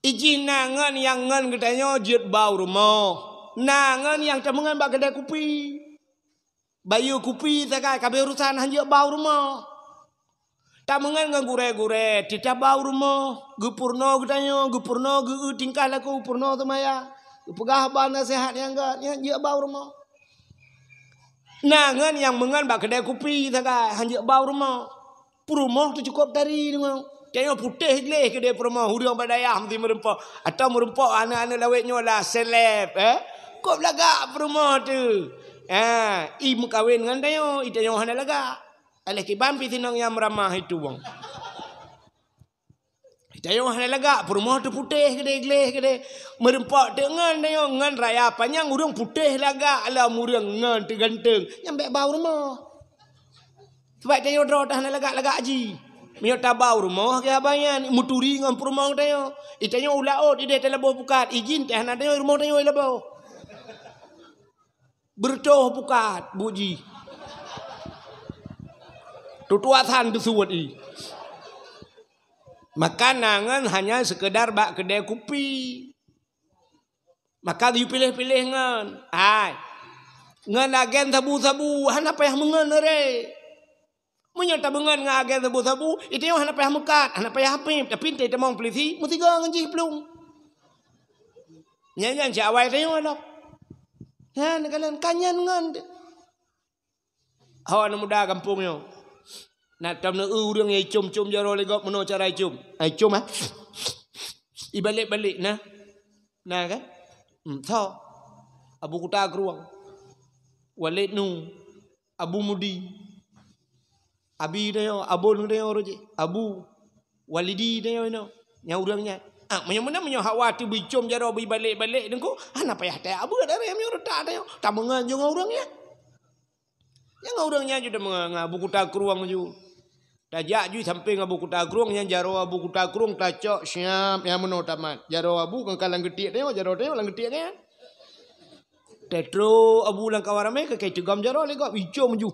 Iji nangan yang ngan katanya jet bau rumah. Nangan yang temengan bak kedai kopi. Bayu kopi takai kabeh urusan hanya bau rumah. Temengan ngan gure-gure tidak bau rumah. Gupurno katanya gupurno gu tingkah laku purno tu maya. Pegah bana sehat yang enggak hanya bau rumah. Nangan yang mengan bak kedai kopi takai hanya bau rumah. Rumah tu cukup dari dengan tengok putih leh kedai rumah hurang badaya mesti merempah atau merempah anak-anak lawetnya lah seleb kok belagak rumah tu ibu kahwin dengan tayo itayo hana laga aleh ki bampi tinong yang ramah itu bang itayo hana laga rumah tu putih kedai merempah dengan tayo ngan raya panjang urang putih laga ala murang ngan tu ganteng nyampe bau rumah sebab tayo draw dah hana laga haji Mio tabau rumah ke abayan muturi ngam rumah tayo. Itanyo ulaot ide telabo pukat izin teh na tayo rumah tayo ilabo. Bertoh pukat buji. Tutuatan tusuwat i. Makanan hanya sekedar bak kedai kopi. Maka dipilih-pilih ngan. Ngan agen sabu-sabu hana payah mengan re. Menyata bengan ngagen sabu-sabu itu yang hana payah mekat, hana payah hapim, tapi teh temong polisi mesti gang ngji plung. Nyanyan si awai teh ngono. Han kalian kanyan ngan. Hawan muda kampungnya. Nak tamna urang ye cum-cum jaro legok meno cara cum. Ai cum ibalik-balik nah. Nah kan? Tho. Abu kuta keruang. Walid nu. Abu mudi. Abi dayo, abon dayo roje, abu, walidi dayo no, nyaurangnya. Mana hawati bicom jaro balik dengku, ana payah teh abu ada yang nyurta dayo, tamangan jeung urangnya. Yang urangnya juga mengabu kuta keruang ju. Tajak ju sampai ngabu kuta keruang yang jaro abu kuta keruang tacok siap yang meno tamat. Jaro abu kan kalang getik dayo, jaro dayo lang getik kan. Tetro abu lang kawarame ke cegam jaro lega icom ju.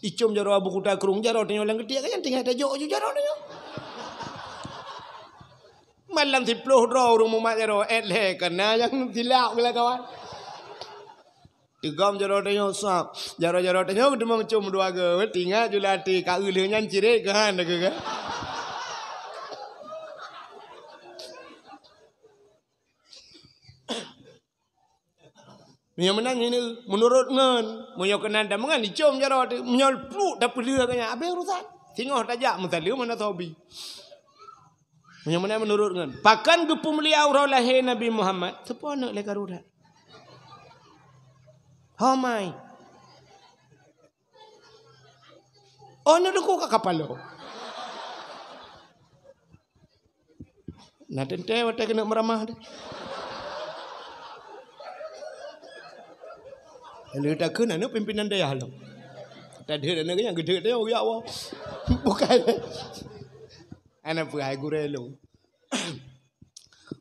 Icom jaro abu kuta kerung jaro tengok lang getik kan tinggal tajok ju jaro tengok. Malam 10 draw rumah mak jaro le kena yang tilak bila kawan. Cegam jaro tengok sap. Jaro tengok demam cum dua ge tinggal ju lati ka euleuh nyan cire ke han ke. Yang menang ini menurut ngan, menyo kenan dah mengan dicom jaro menyol pluk dapat dia kanya abe urusan. Tengok tajak mentalu mana tobi. Yang menang menurut ngan. Pakan gepum liau lahir Nabi Muhammad, sepono le karuda. Homai. Ono deku ka kapalo. Na tente wate kena meramah deh. Lalu tak kena ni pimpinan daya halau. Tak ada nak yang gede dia ya Allah. Bukan. Anak puai gurelo.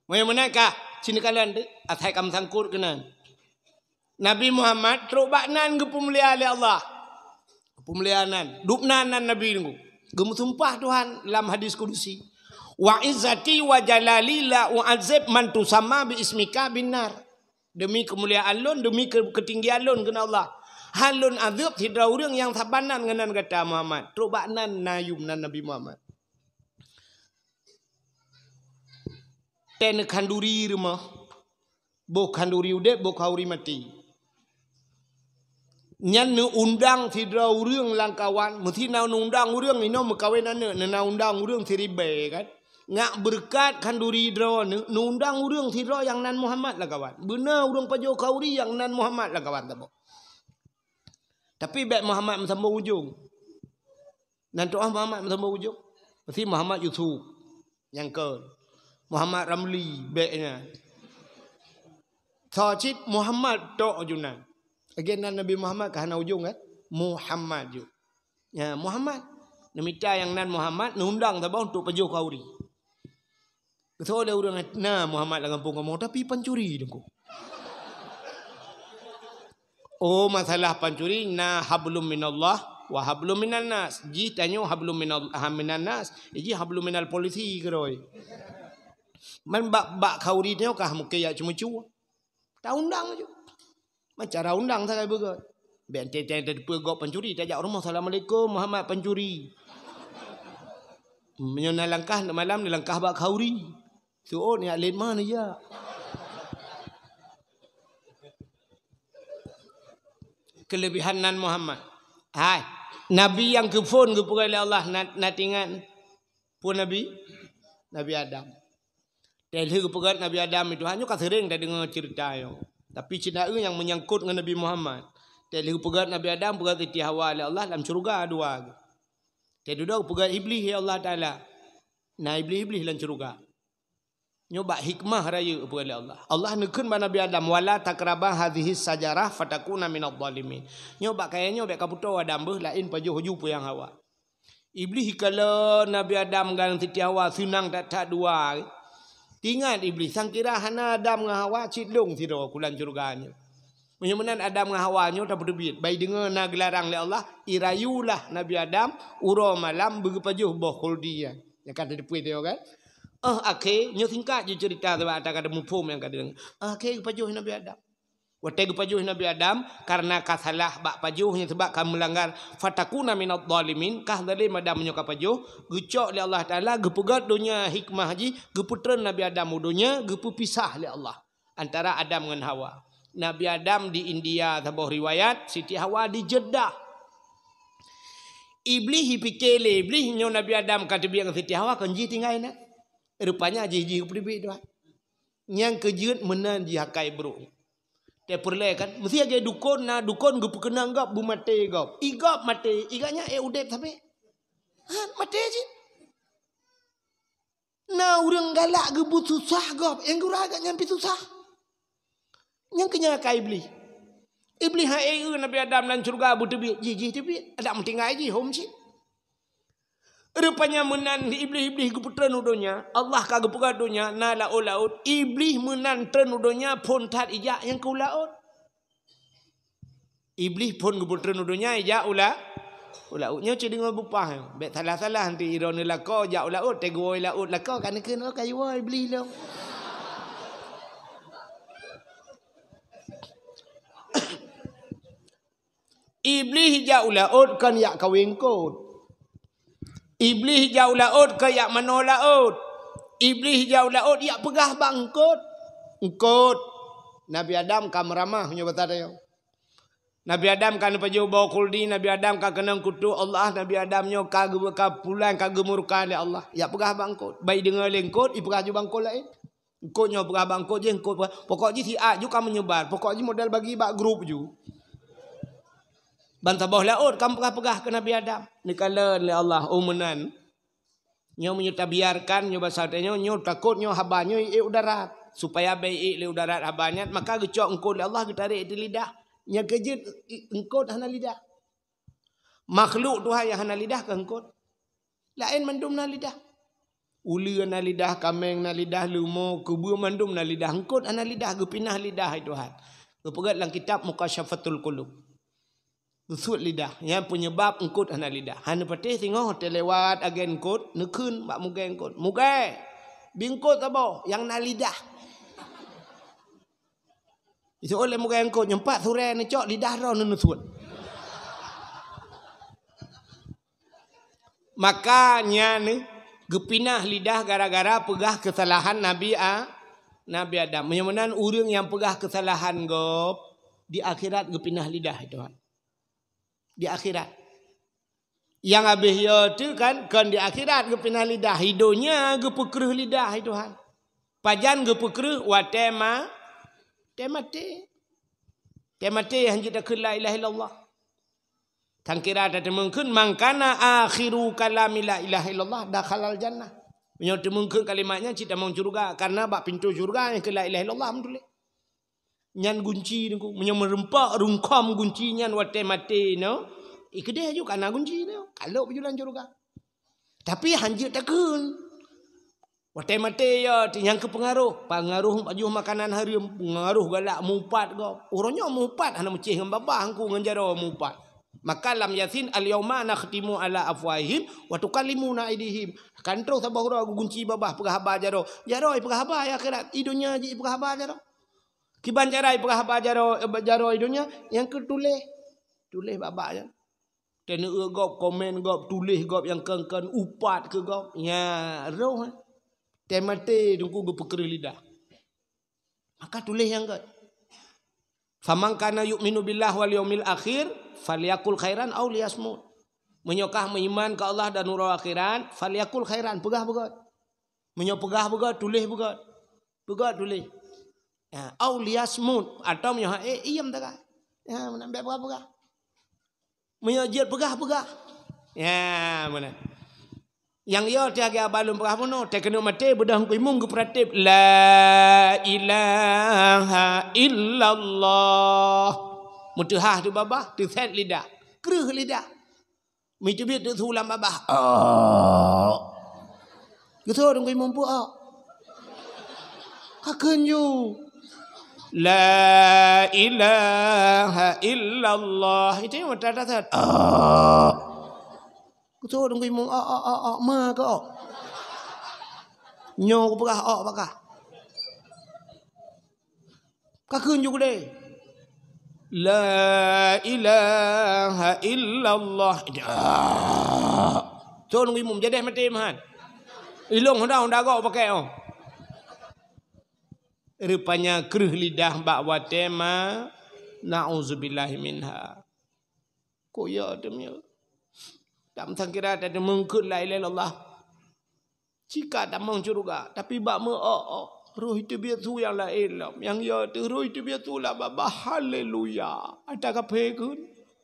Mana kah? Sini kalian atai kam sangkur kena. Nabi Muhammad terubaknan ke pemuliaan Allah. Pemuliaanan, dupnanan Nabi ni. Gemu sumpah Tuhan dalam hadis kudusi. Wa izzati wa jalali la u'azib man tusamma bi ismika binar. Demi kemuliaan lun, demi ketinggian lun kena Allah. Halun azab tidak orang yang sabanan dengan kata Muhammad. Terubaknan nayum nan Nabi Muhammad. Ten kanduri rumah. Bo kanduri udet, bo kauri mati. Nyan nu undang tidak orang langkawan. Mesti na undang orang ni no mekawin ane. Na undang orang seribe kan. Ngak berkat kanduri draw nundang urang sira yang nan Muhammad lah kawan. Benar urang pajo kauri yang nan Muhammad lah kawan tabo. Tapi baik Muhammad sambung ujung. Nan doa Muhammad sambung ujung. Mesti Muhammad Yusuf yang ke Muhammad Ramli baiknya. Thajid Muhammad tok junan. Again nan Nabi Muhammad kahana ujung kan? Muhammad ju. Ya Muhammad. Namita yang nan Muhammad nundang tabau untuk pajuh kauri. Betul ada orang na Muhammad lah kampung kamu tapi pencuri dengku. Oh masalah pencuri na hablum minallah wa hablum minan nas. Ji tanyo hablum minan nas, ji hablum minal polisi keroi. Man bak kauri tyo kah mukaya cuma-cuma. Tak undang je. Macam cara undang saya begot. Bente pegok pencuri tajak rumah Assalamualaikum Muhammad pencuri. Menyona langkah malam ni langkah bak kauri. So ni lain mana ya. Kelebihan nan Muhammad. Hai, nabi yang kefon ke oleh Allah nak ingat pun nabi Adam. Dari kepegat Nabi Adam itu hanya sering dah dengar cerita yo. Tapi cerita yang menyangkut dengan Nabi Muhammad. Dari pegat Nabi Adam pegat Siti Hawa oleh Allah dalam syurga dua. Dari dua pegat iblis ya Allah Taala. Nah iblis dalam syurga. Nyoba hikmah raya oleh Allah. Allah nekun pada Nabi Adam wala takrabah hadhihi sajarah fatakuna minadh dhalimin. Nyoba kayaknya bek kaputo Adam beuh lain pajuh jupu yang Hawa. Iblis kalau Nabi Adam dengan Siti Hawa senang tak dua. Ingat iblis sangkira hana Adam dengan Hawa cidung siro kulan syurganya. Menyemenan Adam dengan Hawanya tak berbit. Baik dengar na gelarang oleh Allah, irayulah Nabi Adam uro malam berpajuh boh khuldiya. Yang kata depuit dia kan. Akhir nyo singkat je cerita sebab ada kata mufhum yang kata dengar. Akhir pajuh Nabi Adam. Waktu pajuh Nabi Adam karena kasalah bak pajuhnya sebab kamu melanggar fatakuna minadh dhalimin kah zalim Adam menyo ka pajuh gecok oleh Allah Taala gepegat dunia hikmah haji geputren Nabi Adam dunia gepu pisah oleh Allah antara Adam dengan Hawa. Nabi Adam di India sebuah riwayat, Siti Hawa di Jeddah. Iblis fikir iblis nyo Nabi Adam kata biang Siti Hawa kan ji tinggal nak. Rupanya ji pribadi tu. Yang kejut menan ji hakai bro. Dia perle kan mesti aja dukun gupu kena anggap bu mate gap. Igap mate, iganya udep sampai. Mate je. Na urang galak gebut susah gap, yang gura agak nyampi susah. Yang kenya kai iblis. Iblis hai Nabi Adam dan surga bu tebi tebi ada mentinggal aja home sih. Rupanya menan iblis geputan udonya Allah kagak puga dunya na laut iblis menan tren udonya pun tat ijak yang ke laut. Iblis pun geputan udonya ijak ulautnya ceding bupah. Bet salah nanti irone lako jak laut tegoi laut lako kan kena kayu iblis lo. Iblis jauh laut kan yak kawin kot. Iblis jauh laut ke yak mano laut. Iblis jauh laut yak pegah bangkut. Engkot. Nabi Adam kan meramah punya bata dia. Nabi Adam kan paju bawa kuldi, Nabi Adam kan kena kutu Allah, Nabi Adam nyo kagum pulang kagum murka oleh Allah. Yak pegah bangkut. Baik dengar lengkot, i pegah ju bangkut lain. Engkot nyo pegah bangkut je engkot. Pokoknya si A ju kan menyebar. Pokoknya modal bagi bak grup ju. Bantah bawah laut kamu pegah ke Nabi Adam. Ni kala oleh Allah umunan. Nyo menyuta biarkan nyo basatnya nyo takut nyo habanyo udarat supaya baik udarat habanya maka gecok engkau oleh Allah getarik di lidah. Nya kejut engkau hana lidah. Makhluk Tuhan yang hana lidah ke engkau. Lain mandum na lidah. Uli na lidah, kameng na lidah, lumo, kubu mandum na lidah. Engkau hana lidah gepinah lidah Tuhan. Kepegat dalam kitab Mukasyafatul Qulub. Usut lidah yang penyebab engkut hana lidah. Hana patih tengok hotel lewat agen engkut nekun bak mugai engkut. Mugai bingkut apa yang na lidah. Itu oleh mugai engkut nyempat sore ni cok lidah ro nusut. Makanya ni gepinah lidah gara-gara pegah kesalahan Nabi Adam. Menyamanan urang yang pegah kesalahan gop di akhirat gepinah lidah itu. Di akhirat. Yang habis itu kan di akhirat gepinah lidah. Hidupnya gepekreh lidah Tuhan. Pajan gepekreh watema temate. Temate yang kita ke la ilaha illallah. Tangkira ada mungkin mangkana akhiru kalami la ilaha illallah dakhalal jannah. Menyatu mungkin kalimatnya kita mau surga karena bak pintu surga yang ke la ilaha illallah alhamdulillah. Nyan gunci niku menyo merempak rungkam gunci nyan wate mate no Ikede juga kana kunci dia. Kalau berjualan juga. Tapi hanjut takun. Mate-mate ya yang kepengaruh. Pengaruh baju makanan hari pengaruh galak mupat go. Orangnya mupat hana mecih dengan babah angku dengan jaro mupat. Maka lam yasin al-yauma nakhtimu ala afwahihim wa tukallimuna aydihim. Kantro sabah ura gunci babah pegah haba jaro. Jaro pegah haba ya akhirat idunya ji pegah haba jaro. Kiban jarai pegah haba jaro idunya yang ketulis. Tulis babah je. Tena gop komen gop tulis gop yang kan upat ke gop. Ya roh. Temate tunggu berperkara lidah. Maka tulis yang kat. Faman kana yu'minu billah wal yaumil akhir falyakul khairan aw liyasmut. Menyokah beriman ke Allah dan nurul akhirat, falyakul khairan, pegah begat. Menyopegah begat, tulis begat. Begat tulis. Ya, aw liyasmut atau menyokah iam tak. Ya, menambah pegah-pegah. Menyojit pegah-pegah. Ya, mana? Yang ia tiaga balum pegah mono tekeno mate bedah kuimung gupratip la ilaha illallah. Mutahah tu babah tu set lidah. Keruh lidah. Mi tu biat tu sulam babah. Gitu dong kuimung pu. Kaken you. La ilaha illallah. Itu yang mata tat. Kutu dong kuimung ma ko. Nyo ko pagah pakah. Kakeun juga deh. La ilaha illallah. Tu dong kuimung jadi mati man. Ilung honda ko pakai oh. Rupanya keruh lidah mbak watema na'udzubillahi minha. Koya demnya. Tak mengkira ada mengkut la ilaha illallah. Jika tak mengcuruga, tapi bak roh itu biar tu yang la ilah. Yang ya tu roh itu biar tu lah baba haleluya. Ada kapekun.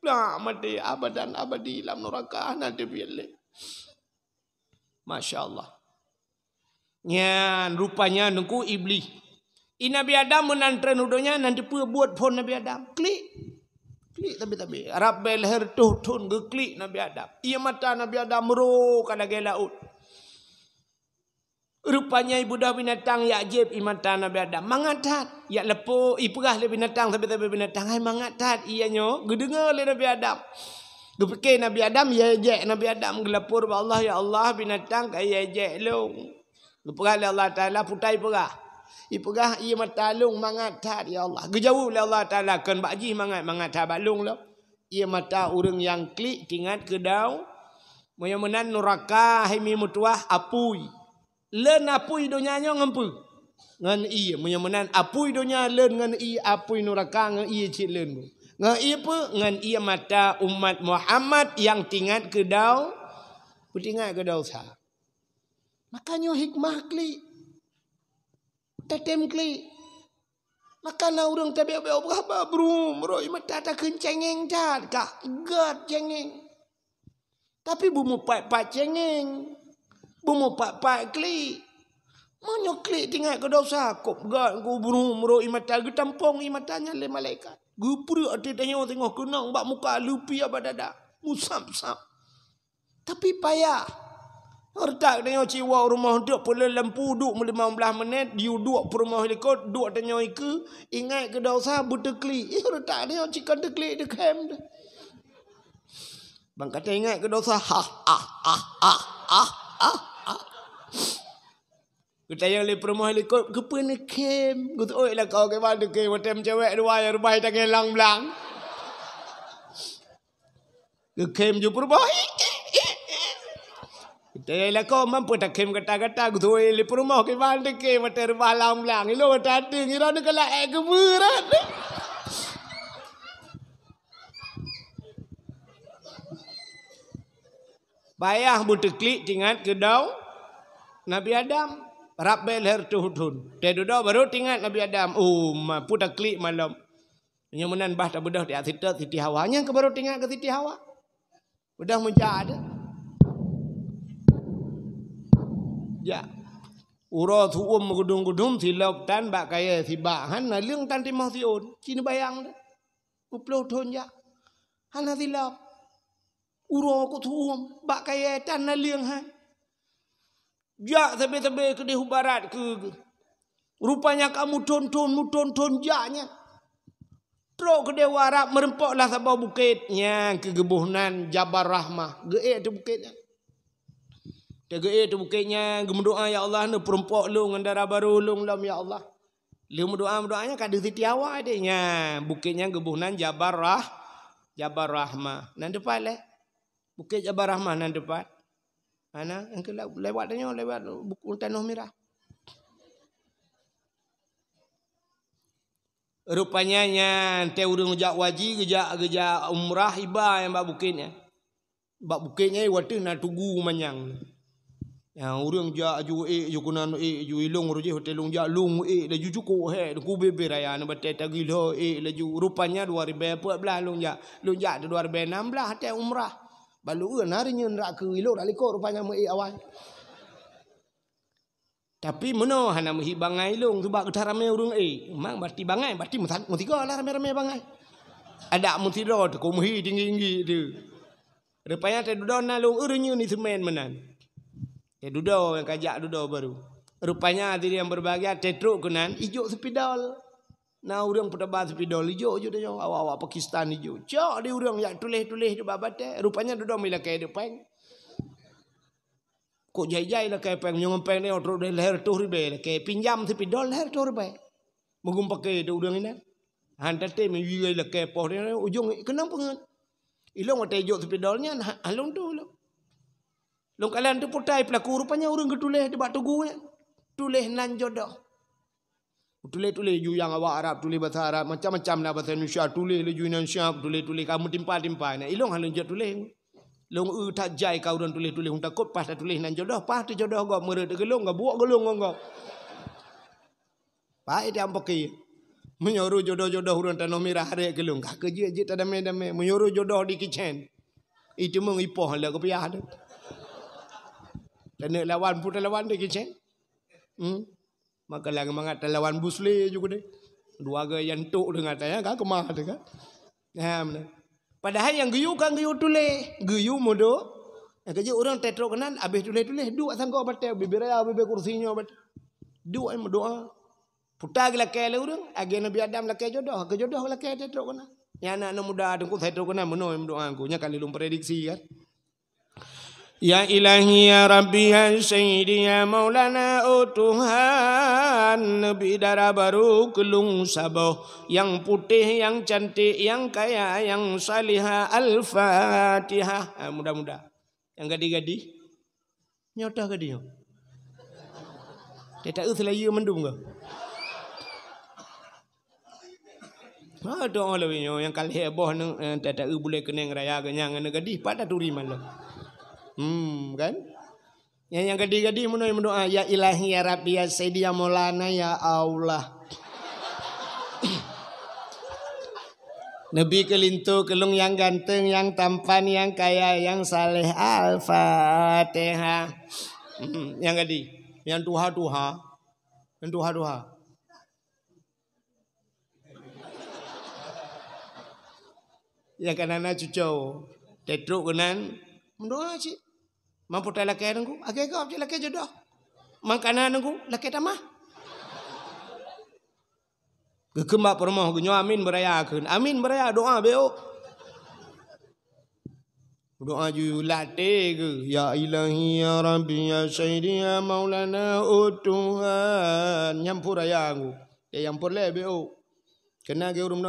Lah mati abadan abadi lam neraka nanti biar le. Masya-Allah. Nyan rupanya nunggu iblis. Nabi Adam menantren udonya nanti buat pun Nabi Adam. Klik. Klik tapi. Rabbel hertuh tun geklik Nabi Adam. Ia mata Nabi Adam meru kada ke laut. Rupanya ibu dah binatang ya ajib imata Nabi Adam. Mangatat. Ya lepo ipegah le binatang tapi binatang. Hai mangatat ianya. Gedengar le Nabi Adam. Gepeke Nabi Adam ya ejek Nabi Adam. Gelapur Allah ya Allah binatang kaya ejek long. Gepegah le Allah Ta'ala putai pegah. Ipegah ia matalung mangatat ya Allah. Gejauh le Allah Ta'ala kan bakji mangat balung lah. Ia mata urang yang klik tingat ke dau. Menan neraka hemi mutuah apui. Len apui donyanya ngempu. Ngan ia menan apui donya len ngan ia apui neraka ngan ia cik len. Ngan ia pe ngan ia mata umat Muhammad yang tingat ke dau. Putingat ke dau sah. Makanya hikmah klik. Tetem klik. Makana orang tabiau berapa brum roi mata tak kencengeng tat kak gad cengeng. Tapi bumu pat cengeng. Bumu pat klik. Monyo klik tinggal ke dosa kop gad ku brum roi mata getampong i matanya le malaikat. Gupru ati tanya tengok kenang bak muka lupi abadada. Musam-sam. Tapi payah. Hortak tengok ciwa rumah duk pula lampu duk 15 minit dia duk rumah helikot duk tengok iku ingat ke dosa buta klik hortak tengok cikan de klik de kem bang kata ingat ke dosa kita yang le rumah helikot ke pun kem gut oi lah kau ke mana ke macam cewek dua yang rumah tangan lang-lang ke kem ju rumah Kita kau mampu tak kem kata-kata gitu le rumah ke mana ke mata rumah lam-lang ilo mata ada ngira nak lah ke berat. Bayah butuh klik tingat ke dau Nabi Adam Rabbel hertuhun. Tedodo baru tingat Nabi Adam. Mampu tak klik malam. Yang menan bah tak bedah di atas Siti Hawanya ke baru tingat ke Siti Hawa. Udah menjadi. Ya, urut gudung-gudung silap tan bak kaya sibak han lương tan timah sion. Cina bayang dah. Upload thon ya. Han silap. Uro ko tuom bak kaya tan na liang han. Ja tebe-tebe ke di barat ke. Rupanya kamu tonton jaknya. Truk ke dewa Arab merempoklah sabah bukitnya ke gebuhnan Jabal Rahmah. Geek tu bukitnya. Dia geek tu bukitnya gemendoa ya Allah ne perempok lu ngandara baru lu lam ya Allah. Lu mendoa-doanya kada siti awak adanya. Bukitnya gebuhnan Jabal Rahmah. Nan depan leh. Bukit Jabal Rahmah nan depan. Mana engke lewat buku tanah merah. Rupanya ante urang jak waji gejak umrah iba yang bak bukitnya. Bak bukitnya waktu na tugu manyang. Yang urang jak ju ju kunan ju ilung roje hotel lung jak lung la ju cukup he ku bebe raya na batai tagilo la ju rupanya 2014 lung jak 2016 hati umrah. Balu harinya nak ke ilung dak liko rupanya mu awal. Tapi meno hana mhi bangai long sebab kita ramai urang mang bati bangai bati mutiga lah ramai-ramai bangai. Ada mutiro tu ko mhi tinggi-tinggi tu. Rupanya te dudo na long urunyu ni semen menan. Te dudo yang kajak dudo baru. Rupanya hati yang berbahagia tetruk kenan ijo sepidol. Nah urang petebas sepidol ijo je dia awak Pakistan ijo. Cak dia urang yak tulis-tulis di babate. Rupanya dudo mila ke depan. Kok jai-jai lah kayak peng nyong peng ni otro de leher tu ribe kayak pinjam si pidol leher tu ribe. Mengum pakai tu udang ini. Hantar te menjual lah kayak poh ni ujung kenapa ngan? Ilong ada juk si pidolnya halong tu lo. Long kalian tu putai pelaku rupanya orang ketuleh di batu gue. Tuleh nan jodoh. Tuleh ju yang awak Arab tuleh bahasa Arab macam-macam lah bahasa Indonesia tuleh le ju Indonesia tuleh kamu timpa-timpa ni. Ilong halong jot tuleh. Long tak jai kau dan tulis hunta kot pas tulis nan jodoh pas tu jodoh gak meret gelong gak buak gelong gak. Pai dia pakai menyuruh jodoh-jodoh urang tanah merah hari gelong gak kerja je tak damai-damai menyuruh jodoh di kitchen. Itu mengipoh lah ke piah tu. Dan lawan putar lawan di kitchen. Maka lagi mangat lawan busle juga deh. Dua gaya yang tuk dengan tanya gak kemah tu kan. Ya benar. Padahal yang geyu kan geyu tulis. Geyu modo. Yang kerja orang tetrok kanan. Habis tulis-tulis. Dua sangka batai. Bibiraya, bibir kursinya batai. Dua yang berdoa. Putar ke lakai lah orang. Agi Nabi Adam lakai jodoh. Ke jodoh lakai tetrok kanan. Yang anak muda adengku tetrok kanan. Menurut yang berdoa aku. Nya kali lu prediksi kan. Ya ilahi ya Rabbi ya Sayyidi ya Maulana oh Tuhan Nabi darah baru kelung saboh yang putih yang cantik yang kaya yang salihah al-Fatihah mudah-mudah yang gadi-gadi nyota gadi tak selaya mendung ke doa lebih yang kali heboh tak boleh kena raya kenyang gadi pada turiman lo. Kan? Yang gadi-gadi mendoa ya ilahi ya Rabbi ya Sayyidi ya Maulana ya Allah. Nabi kelintu kelung yang ganteng, yang tampan, yang kaya, yang saleh Al-Fatihah. Yang gadi, yang tuha-tuha. Yang tuha-tuha. Yang kanan cucau. Tetruk kanan mendoa cik. Mampu tak lakai nunggu? Agak kau je lakai jodoh. Makanan nunggu lakai tamah. Kekemak permoh genyo amin beraya keun. Amin beraya doa beo. Doa ju latih ke. Ya ilahi ya Rabbi ya Sayyidi ya Maulana oh Tuhan. Nyampur raya aku. Ya nyampur le beo. Kena ke urung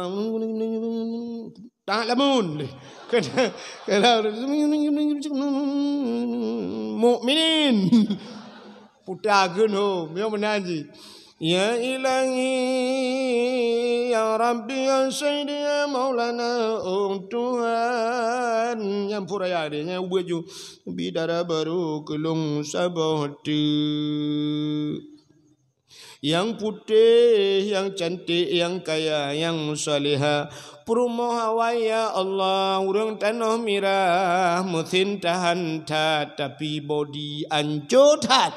tak lamun. Kena mukminin. Putakeun ho, meu menanji. Ya ilahi ya Rabbi ya Sayyidi ya Maulana oh Tuhan. Nyampur raya dia nya ubaju bidara baru kelung sabahti. Yang putih, yang cantik, yang kaya, yang salihah. Perumahan ya Allah, urang tanah merah, mutin tahan tat, tapi body ancut hat.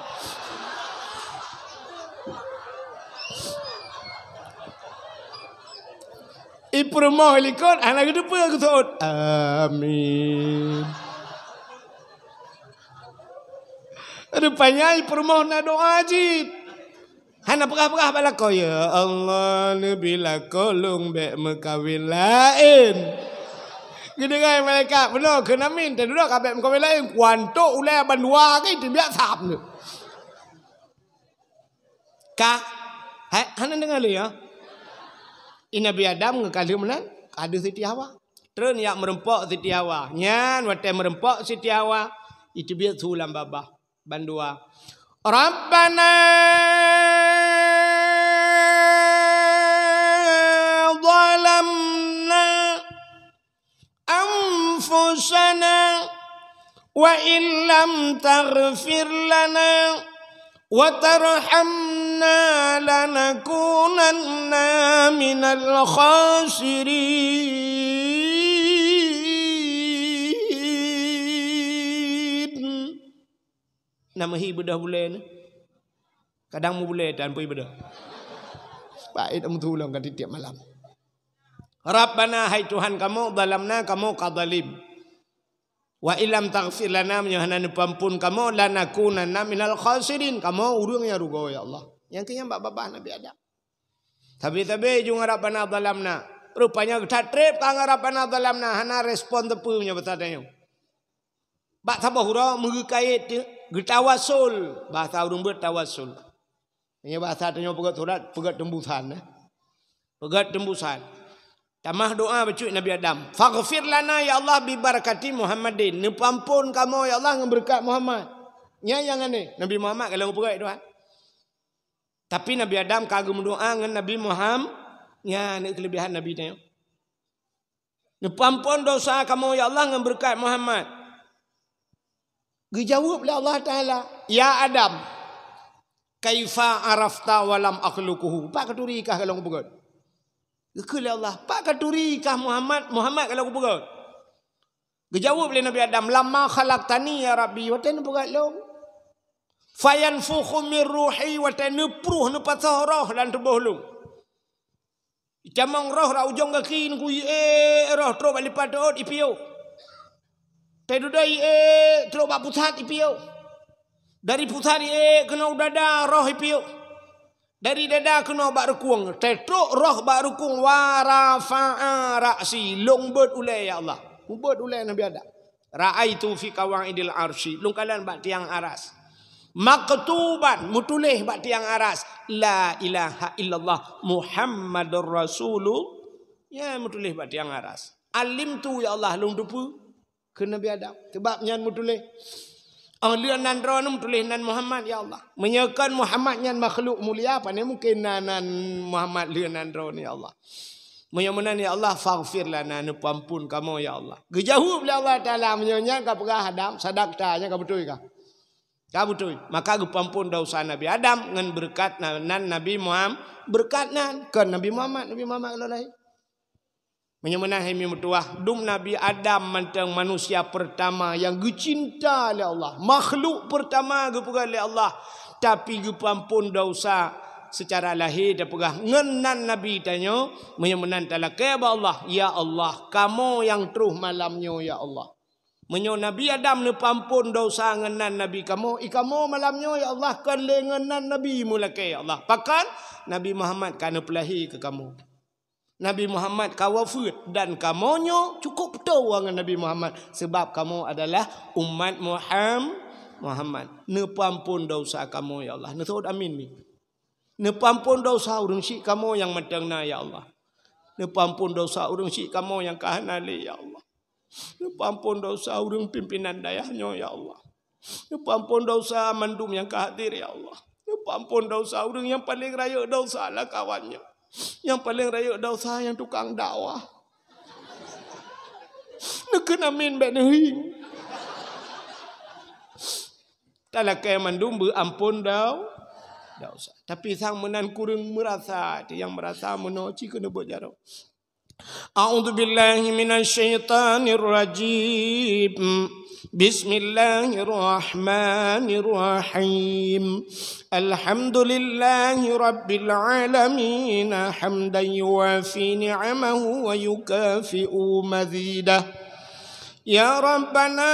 Perumahan likot, anak itu pun aku tahu. Amin. Rupanya permohonan doa ajib. Hana pegah-pegah balako ya Allah bila kolong bek mekawin lain. Gini kan mereka benar kena minta dulu kabek mekawin lain kuanto ulai bandua ke itu biak sap ni. Ka hana dengar ya. Ina Nabi Adam ngekali menan ada Siti Hawa. Terus yang merempok Siti Hawa. Nyan watai merempok Siti Hawa itu biak sulam babah bandua. Rabbana zalamna anfusana wa illam taghfir lana wa tarhamna lanakunanna minal khasirin. Nama hi bedah boleh ni. Kadang mu boleh dan pui bedah. Baik amu tolong kan tiap malam. Rabbana hai Tuhan kamu zalamna kamu kadzalim. Wa illam taghfir lana menyahana pampun kamu lanakunanna minal khasirin. Kamu urungnya rugo ya Allah. Yang kenya bapa Nabi Adam. Tapi jung Rabbana zalamna. Rupanya tatrip kang Rabbana zalamna hana respon tepunya betadanya. Bak sabah hura mengkait getawasul bahasa urung bertawasul. Ini bahasa tanya pegat surat pegat tembusan pegat tembusan. Tamah doa baca Nabi Adam. Faghfir lana ya Allah bi barakati Muhammadin. Nepampun kamu ya Allah dengan berkat Muhammad. Nya yang ni Nabi Muhammad kalau pegat doa. Tapi Nabi Adam kagum doa dengan Nabi Muhammad. Nya ni kelebihan Nabi ni. Nepampun dosa kamu ya Allah dengan berkat Muhammad. Dijawab oleh Allah Taala, ya Adam, kaifa arafta walam akhluquhu. Pak katurikah kalau aku pegat? Gekul Allah, pak katurikah Muhammad kalau aku pegat? Dijawab oleh Nabi Adam, lamma khalaqtani ya Rabbi, wa tan pegat lo. Fayanfukhu min ruhi wa tan pruh ne patah roh dan tubuh lu. Jamang roh ra ujung kaki ku roh tro balik padot ipio. Tedudai terus bak pusat ipio. Dari pusat kena dada roh ipio. Dari dada kena bak rekung. Tetruk roh bak rekung warafa'a ra'si. Longbet ulai ya Allah. Ubet ulai Nabi Adam. Ra'aitu fi qawaidil arsy. Lungkalan bak tiang aras. Maktuban mutulih bak tiang aras. La ilaha illallah Muhammadur Rasulullah. Ya mutulih bak tiang aras. Alim tu ya Allah lung dupu. Ke Nabi Adam. Sebab nyan mutulih. Lian nan ron mutulih nan Muhammad ya Allah. Menyekan Muhammad nyan makhluk mulia. Apa ni mungkin nan Muhammad lian nan ron ya Allah. Menyamunan ya Allah faghfir lana nupampun kamu ya Allah. Gejauh bila Allah Taala menyonya ka pegah Adam sadaktanya ka betul ka. Ka betul. Maka gupampun dosa Nabi Adam ngan berkat nan Nabi Muhammad berkat nan ke Nabi Muhammad lalai. Menyemenah hemi mutuah dum Nabi Adam mantang manusia pertama yang dicinta oleh Allah, makhluk pertama gepegang oleh Allah, tapi gepampun dosa secara lahir dan pegah ngenan Nabi tanya menyemenan talakai Allah, ya Allah kamu yang teruh malamnya ya Allah. Menyo Nabi Adam ne pampun dosa ngenan Nabi kamu, ikamu malamnya ya Allah kan lengenan Nabi mulakai ya Allah. Pakan Nabi Muhammad kana pelahi ke kamu. Nabi Muhammad kawafut dan kamonyo cukup tahu dengan Nabi Muhammad sebab kamu adalah umat Muhammad. Ne pampun dosa kamu ya Allah. Ne tahu amin ni. Ne pampun dosa urang syik kamu yang matangna ya Allah. Ne pampun dosa urang syik kamu yang kahanali ya Allah. Ne pampun dosa urang pimpinan dayahnya ya Allah. Ne pampun dosa mandum yang kehadir ya Allah. Ne pampun dosa urang yang paling raya dosa lah kawannya. Yang paling raya dosa yang tukang dakwah. Nak amin baik nehing. Talakai mandum berampun dosa. Tapi sang menan kurang merasa, yang merasa menoci kena buat jarok. A'udzubillahi minasyaitonirrajim. Bismillahirrahmanirrahim. Alhamdulillahi rabbil alamin hamdan yuwafi ni'amahu wa yukafi'u mazidah. يا ربنا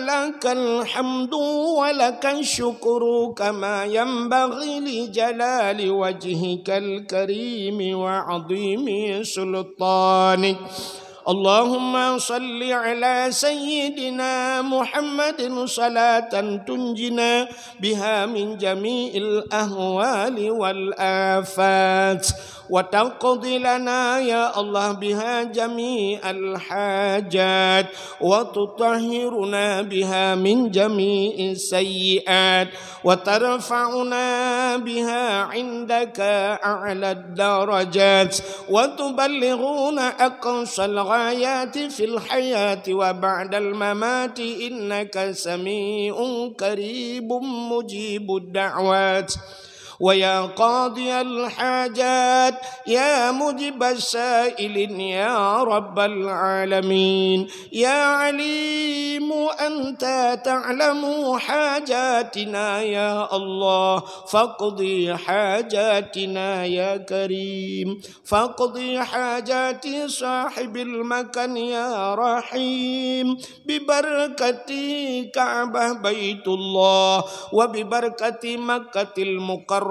لك الحمد ولك الشكر كما ينبغي لجلال وجهك الكريم وعظيم سلطانك اللهم صل على سيدنا محمد صلاة تنجنا بها من جميع الأهوال والآفات وتقضي لنا يا الله بها جميع الحاجات وتطهرنا بها من جميع السيئات وترفعنا بها عندك أعلى الدرجات وتبلغنا أقصى الغايات في الحياة وبعد الممات إنك سميع قريب مجيب الدعوات ويا قاضي الحاجات يا مجيب السائلين يا رب العالمين يا عليم أنت تعلم حاجاتنا يا الله فاقضي حاجاتنا يا كريم فاقضي حاجات صاحب المكان يا رحيم ببركة كعبة بيت الله وببركة مكة المكرمة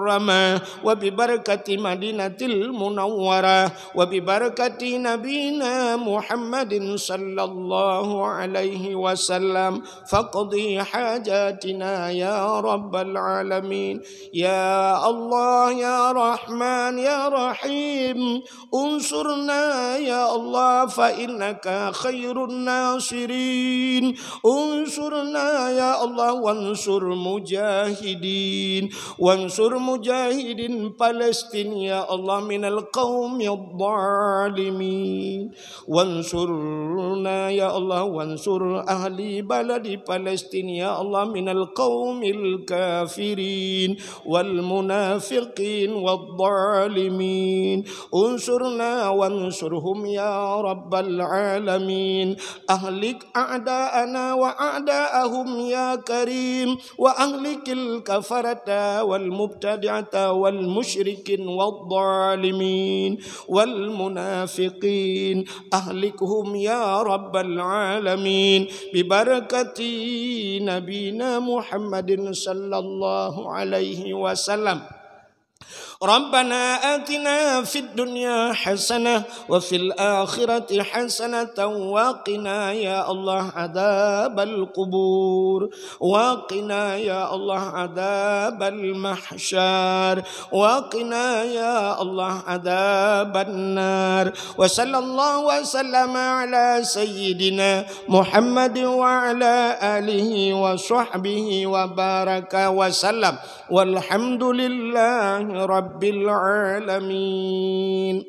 وببركة مدينة المنورة وببركة نبينا محمد صلى الله عليه وسلم فاقضي حاجاتنا يا رب العالمين يا الله يا رحمن يا رحيم انصرنا يا الله فإنك خير الناصرين انصرنا يا الله وانصر مجاهدين وانصر مجاهدين فلسطين يا الله من القوم الظالمين وانصرنا يا الله وانصر أهل بلد فلسطين يا الله من القوم الكافرين والمنافقين والظالمين انصرنا وانصرهم يا رب العالمين أهلك أعداءنا وأعداءهم يا كريم وأهلك الكفرة والمبتدعة والمشركين والظالمين والمنافقين أهلكهم يا رب العالمين ببركة نبينا محمد صلى الله عليه وسلم ربنا آتنا في الدنيا حسنة وفي الآخرة حسنة وقنا يا الله عذاب القبور وقنا يا الله عذاب المحشر وقنا يا الله عذاب النار وصلى الله وسلم على سيدنا محمد وعلى آله وصحبه وبارك وسلم والحمد لله رب العالمين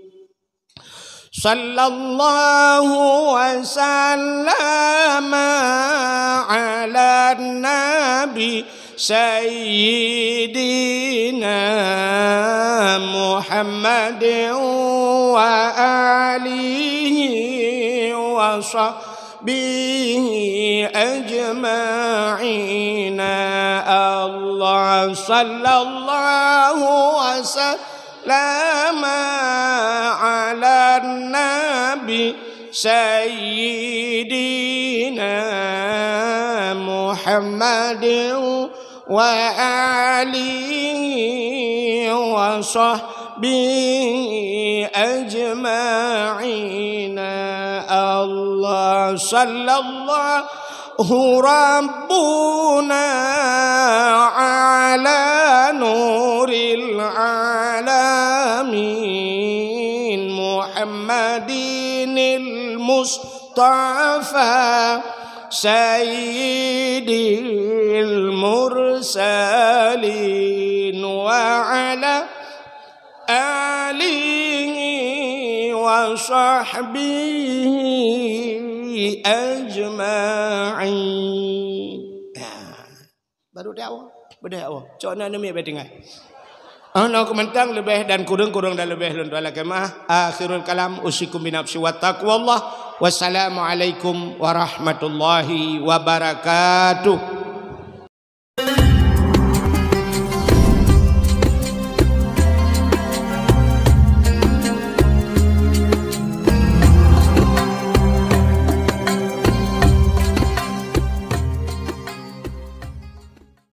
صلى الله وسلم على النبي سيدنا محمد وآله وصحبه أجمعين الله صلى الله وسلم على النبي سيدنا محمد وآله وصحبه أجمعين الله صلى الله ربنا على نور العالمين محمد المصطفى سيد المرسلين وعلى آله وصحبه أجمعين. Baru dakwah, berdakwah. Cokna nami bedengai. Ana kementang lebih dan kurang dan lebih lun wala kemah. Akhirul kalam usikum binafsi wa taqwallah. Wassalamualaikum warahmatullahi wabarakatuh.